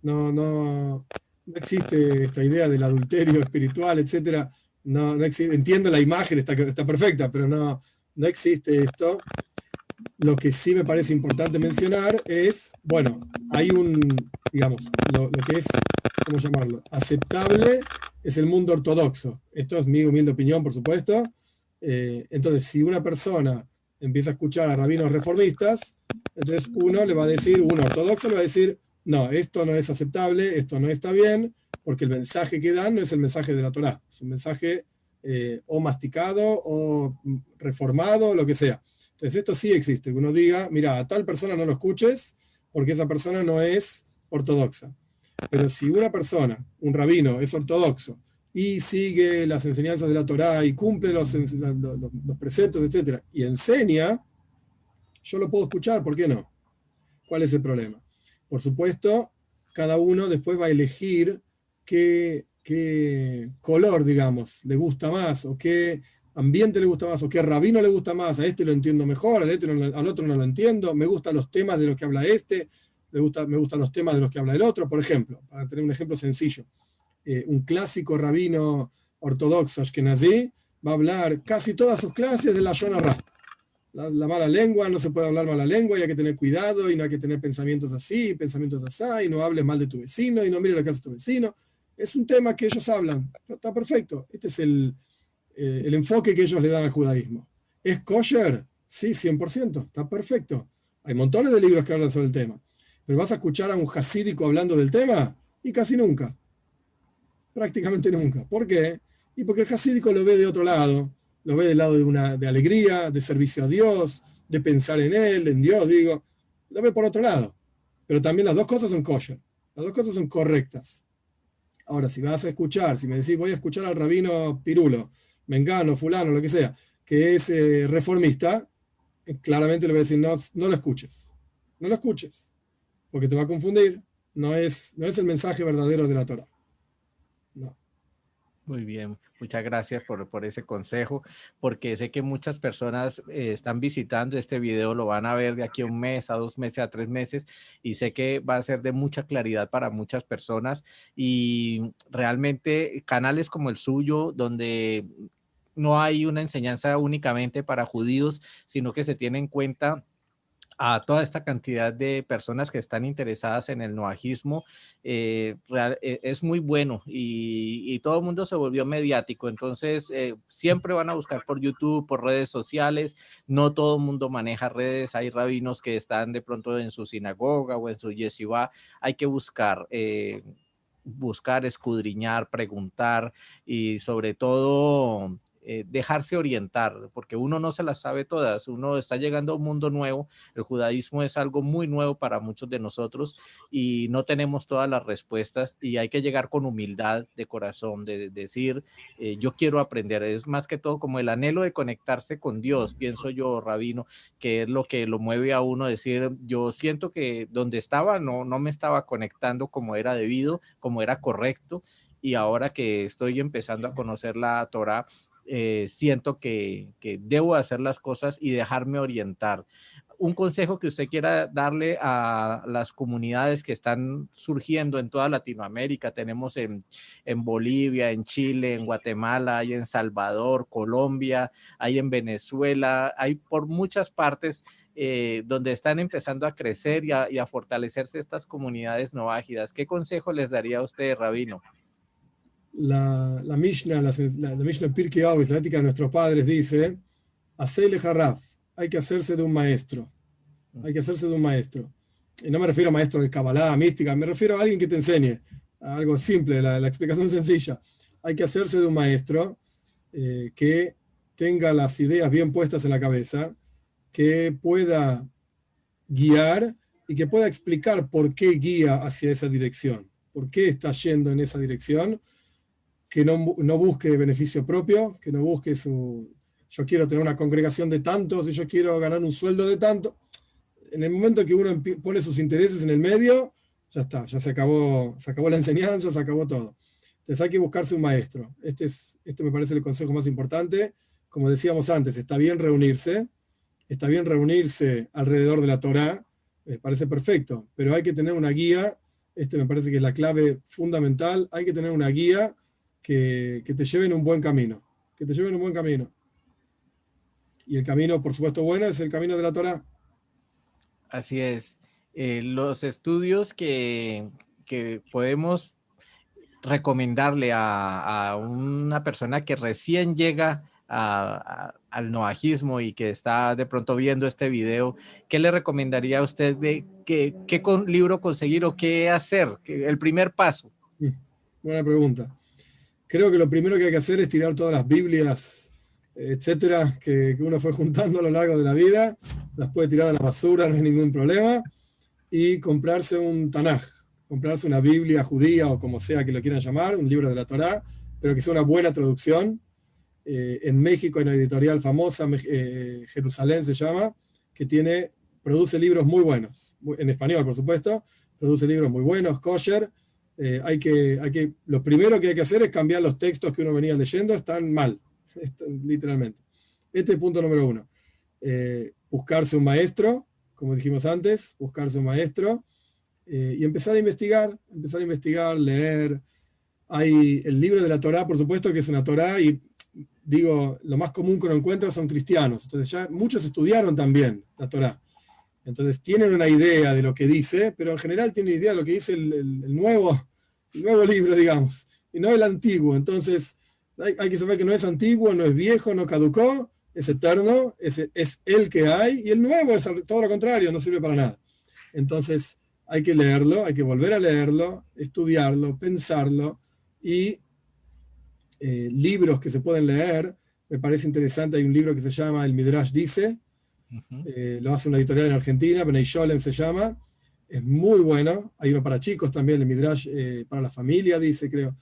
S2: No existe esta idea del adulterio espiritual, etcétera. No existe. Entiendo la imagen, está perfecta, pero no existe esto. Lo que sí me parece importante mencionar es, bueno, hay digamos, lo que es, ¿cómo llamarlo? Aceptable es el mundo ortodoxo. Esto es mi humilde opinión, por supuesto. Entonces, si una persona empieza a escuchar a rabinos reformistas, entonces uno ortodoxo le va a decir, no, esto no es aceptable, esto no está bien, porque el mensaje que dan no es el mensaje de la Torá, es un mensaje o masticado o reformado, lo que sea. Entonces, esto sí existe, que uno diga, mira, a tal persona no lo escuches porque esa persona no es ortodoxa. Pero si una persona, un rabino, es ortodoxo y sigue las enseñanzas de la Torá y cumple los preceptos, etcétera, y enseña, yo lo puedo escuchar, ¿por qué no? ¿Cuál es el problema? Por supuesto, cada uno después va a elegir qué color, digamos, le gusta más, o qué ambiente le gusta más, o qué rabino le gusta más. A este lo entiendo mejor, al otro no lo entiendo. Me gustan los temas de los que habla este, me gustan los temas de los que habla el otro. Por ejemplo, para tener un ejemplo sencillo, un clásico rabino ortodoxo ashkenazí va a hablar casi todas sus clases de la Shon Hará. La mala lengua, no se puede hablar mala lengua y hay que tener cuidado y no hay que tener pensamientos así, pensamientos así, y no hables mal de tu vecino y no mires lo que hace tu vecino. Es un tema que ellos hablan. Está perfecto. Este es el enfoque que ellos le dan al judaísmo. ¿Es kosher? Sí, 100%. Está perfecto. Hay montones de libros que hablan sobre el tema. Pero vas a escuchar a un hasídico hablando del tema y casi nunca. Prácticamente nunca. ¿Por qué? Y porque el hasídico lo ve de otro lado, lo ve del lado de alegría, de servicio a Dios, de pensar en Él, en Dios, digo, lo ve por otro lado. Pero también las dos cosas son kosher, las dos cosas son correctas. Ahora, si vas a escuchar, si me decís voy a escuchar al rabino Pirulo, Mengano, fulano, lo que sea, que es reformista, claramente le voy a decir, no, no lo escuches, no lo escuches, porque te va a confundir, no es el mensaje verdadero de la Torah. No.
S1: Muy bien, muchas gracias por ese consejo, porque sé que muchas personas están visitando este video, lo van a ver de aquí a un mes, a 2 meses, a 3 meses, y sé que va a ser de mucha claridad para muchas personas y realmente canales como el suyo, donde no hay una enseñanza únicamente para judíos, sino que se tiene en cuenta a toda esta cantidad de personas que están interesadas en el noajismo, es muy bueno y todo el mundo se volvió mediático, entonces siempre van a buscar por YouTube, por redes sociales, no todo el mundo maneja redes, hay rabinos que están de pronto en su sinagoga o en su yeshiva, hay que buscar, escudriñar, preguntar y sobre todo dejarse orientar, porque uno no se las sabe todas, uno está llegando a un mundo nuevo, el judaísmo es algo muy nuevo para muchos de nosotros y no tenemos todas las respuestas y hay que llegar con humildad de corazón, de decir, yo quiero aprender, es más que todo como el anhelo de conectarse con Dios, pienso yo, Rabino, que es lo que lo mueve a uno a decir, yo siento que donde estaba no me estaba conectando como era debido, como era correcto, y ahora que estoy empezando a conocer la Torá, siento que debo hacer las cosas y dejarme orientar. Un consejo que usted quiera darle a las comunidades que están surgiendo en toda Latinoamérica, tenemos en Bolivia, en Chile, en Guatemala, hay en Salvador, Colombia, hay en Venezuela, hay por muchas partes donde están empezando a crecer y a fortalecerse estas comunidades no ágidas. ¿Qué consejo les daría a usted, Rabino?
S2: La Mishnah, la Mishnah Pirkei Avos, la ética de nuestros padres, dice, Hacele Harraf, hay que hacerse de un maestro, hay que hacerse de un maestro. Y no me refiero a maestro de Kabbalah, mística, me refiero a alguien que te enseñe, a algo simple, la explicación sencilla. Hay que hacerse de un maestro que tenga las ideas bien puestas en la cabeza, que pueda guiar y que pueda explicar por qué guía hacia esa dirección, por qué está yendo en esa dirección, que no busque beneficio propio, que no busque yo quiero tener una congregación de tantos y yo quiero ganar un sueldo de tanto. En el momento que uno pone sus intereses en el medio, ya está, ya se acabó la enseñanza, se acabó todo. Entonces hay que buscarse un maestro. Este me parece el consejo más importante. Como decíamos antes, está bien reunirse alrededor de la Torá, me parece perfecto, pero hay que tener una guía, me parece que es la clave fundamental, hay que tener una guía que te lleve en un buen camino, que te lleve en un buen camino. Y el camino, por supuesto, bueno, es el camino de la Torá.
S1: Así es. Los estudios que podemos recomendarle a una persona que recién llega al noajismo y que está de pronto viendo este video, ¿qué le recomendaría a usted de qué libro conseguir o qué hacer? El primer paso.
S2: Buena pregunta. Creo que lo primero que hay que hacer es tirar todas las Biblias, etcétera, que uno fue juntando a lo largo de la vida. Las puede tirar a la basura, no hay ningún problema. Y comprarse un Tanaj, comprarse una Biblia judía o como sea que lo quieran llamar, un libro de la Torá, pero que sea una buena traducción. En México hay una editorial famosa, Jerusalén se llama, que produce libros muy buenos, en español por supuesto, produce libros muy buenos, kosher. Lo primero que hay que hacer es cambiar los textos que uno venía leyendo, están mal, literalmente. Este es el punto número uno. Buscarse un maestro, como dijimos antes, buscarse un maestro y empezar a investigar, leer. Hay el libro de la Torá, por supuesto, que es una Torá, y digo, lo más común que uno encuentra son cristianos. Entonces ya muchos estudiaron también la Torá. Entonces tienen una idea de lo que dice, pero en general tienen idea de lo que dice el nuevo libro, digamos, y no el antiguo. Entonces hay que saber que no es antiguo, no es viejo, no caducó, es eterno, es el que hay, y el nuevo es todo lo contrario, no sirve para nada. Entonces hay que leerlo, hay que volver a leerlo, estudiarlo, pensarlo, y libros que se pueden leer. Me parece interesante, hay un libro que se llama El Midrash Dice, lo hace una editorial en Argentina, Bnei Sholem se llama, es muy bueno. Hay uno para chicos también, el Midrash para la familia, dice, creo.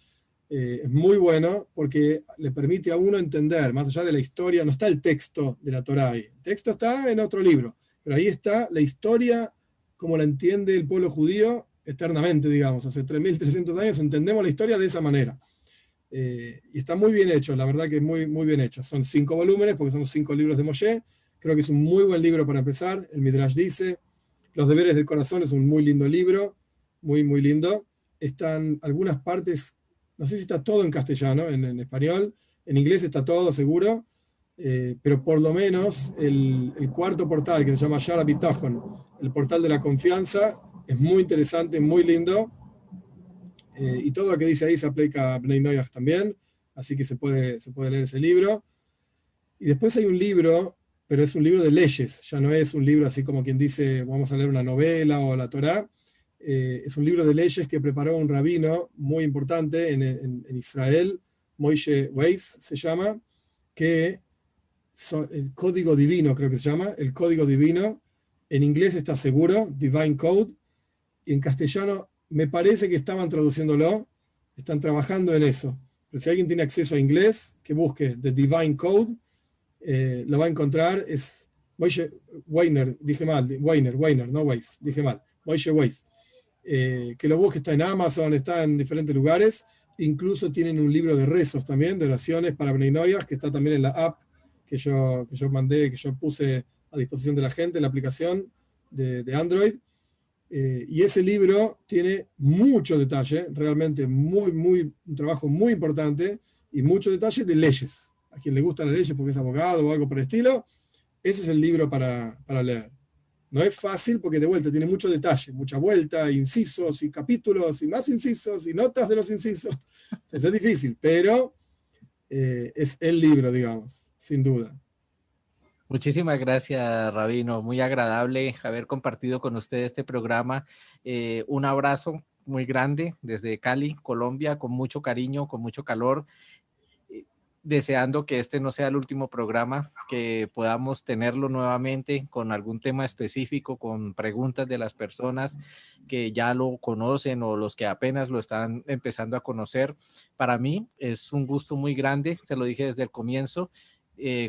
S2: Es muy bueno porque le permite a uno entender, más allá de la historia, no está el texto de la Torá ahí, el texto está en otro libro, pero ahí está la historia como la entiende el pueblo judío eternamente, digamos, hace 3.300 años entendemos la historia de esa manera. Y está muy bien hecho, la verdad que es muy, muy bien hecho. Son 5 volúmenes porque son 5 libros de Moshe. Creo que es un muy buen libro para empezar. El Midrash dice, Los deberes del corazón es un muy lindo libro, muy, muy lindo. Están algunas partes, no sé si está todo en castellano, en español, en inglés está todo seguro, pero por lo menos el cuarto portal, que se llama Shara Bitachon, el portal de la confianza, es muy interesante, muy lindo. Y todo lo que dice ahí se aplica a Bnei Noyaj también, así que se puede leer ese libro. Y después hay un libro, pero es un libro de leyes, ya no es un libro así como quien dice, vamos a leer una novela o la Torá. Es un libro de leyes que preparó un rabino muy importante en Israel, Moshe Weiss se llama, que el código divino, creo que se llama, el código divino. En inglés está seguro, Divine Code, y en castellano me parece que estaban traduciéndolo, están trabajando en eso. Pero si alguien tiene acceso a inglés, que busque The Divine Code, lo va a encontrar. Es Moshe Weiner, dije mal, Weiner, no Weiss, dije mal, Moshe Weiss. Que lo busque, está en Amazon, está en diferentes lugares. Incluso tienen un libro de rezos también, de oraciones para Bnei Noyaj, que está también en la app que yo mandé, que yo puse a disposición de la gente, la aplicación de Android. Y ese libro tiene mucho detalle, realmente un trabajo muy importante y mucho detalle de leyes. A quien le gusta la leyes porque es abogado o algo por el estilo, ese es el libro para leer. No es fácil porque de vuelta tiene mucho detalle, mucha vuelta, incisos y capítulos y más incisos y notas de los incisos. Entonces es difícil, pero es el libro, digamos, sin duda.
S1: Muchísimas gracias, Rabino. Muy agradable haber compartido con usted este programa. Un abrazo muy grande desde Cali, Colombia, con mucho cariño, con mucho calor. Deseando que este no sea el último programa, que podamos tenerlo nuevamente con algún tema específico, con preguntas de las personas que ya lo conocen o los que apenas lo están empezando a conocer. Para mí es un gusto muy grande, se lo dije desde el comienzo,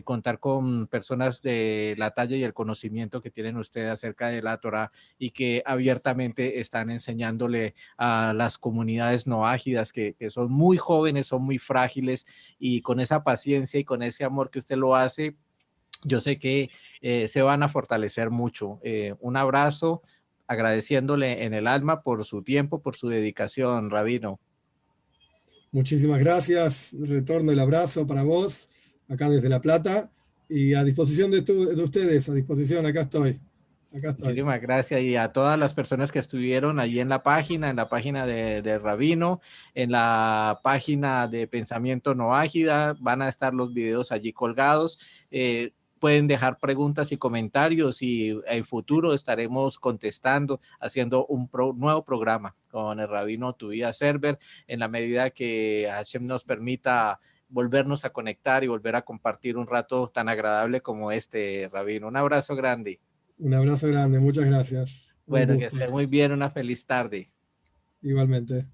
S1: contar con personas de la talla y el conocimiento que tienen ustedes acerca de la Torá y que abiertamente están enseñándole a las comunidades no ágidas que son muy jóvenes, son muy frágiles, y con esa paciencia y con ese amor que usted lo hace, yo sé que se van a fortalecer mucho. Un abrazo, agradeciéndole en el alma por su tiempo, por su dedicación, Rabino.
S2: Muchísimas gracias. Retorno el abrazo para vos, acá desde La Plata, y a disposición de ustedes, a disposición, acá estoy. Acá estoy.
S1: Muchísimas gracias y a todas las personas que estuvieron allí en la página de Rabino, en la página de Pensamiento No Ágida, van a estar los videos allí colgados. Pueden dejar preguntas y comentarios y en futuro estaremos contestando, haciendo un nuevo programa con el Rabino Tuvía Server en la medida que Hashem nos permita volvernos a conectar y volver a compartir un rato tan agradable como este, Rabino. Un abrazo grande.
S2: Un abrazo grande, muchas gracias. Un
S1: Bueno, que
S2: gusto.
S1: esté muy bien, una feliz tarde.
S2: Igualmente.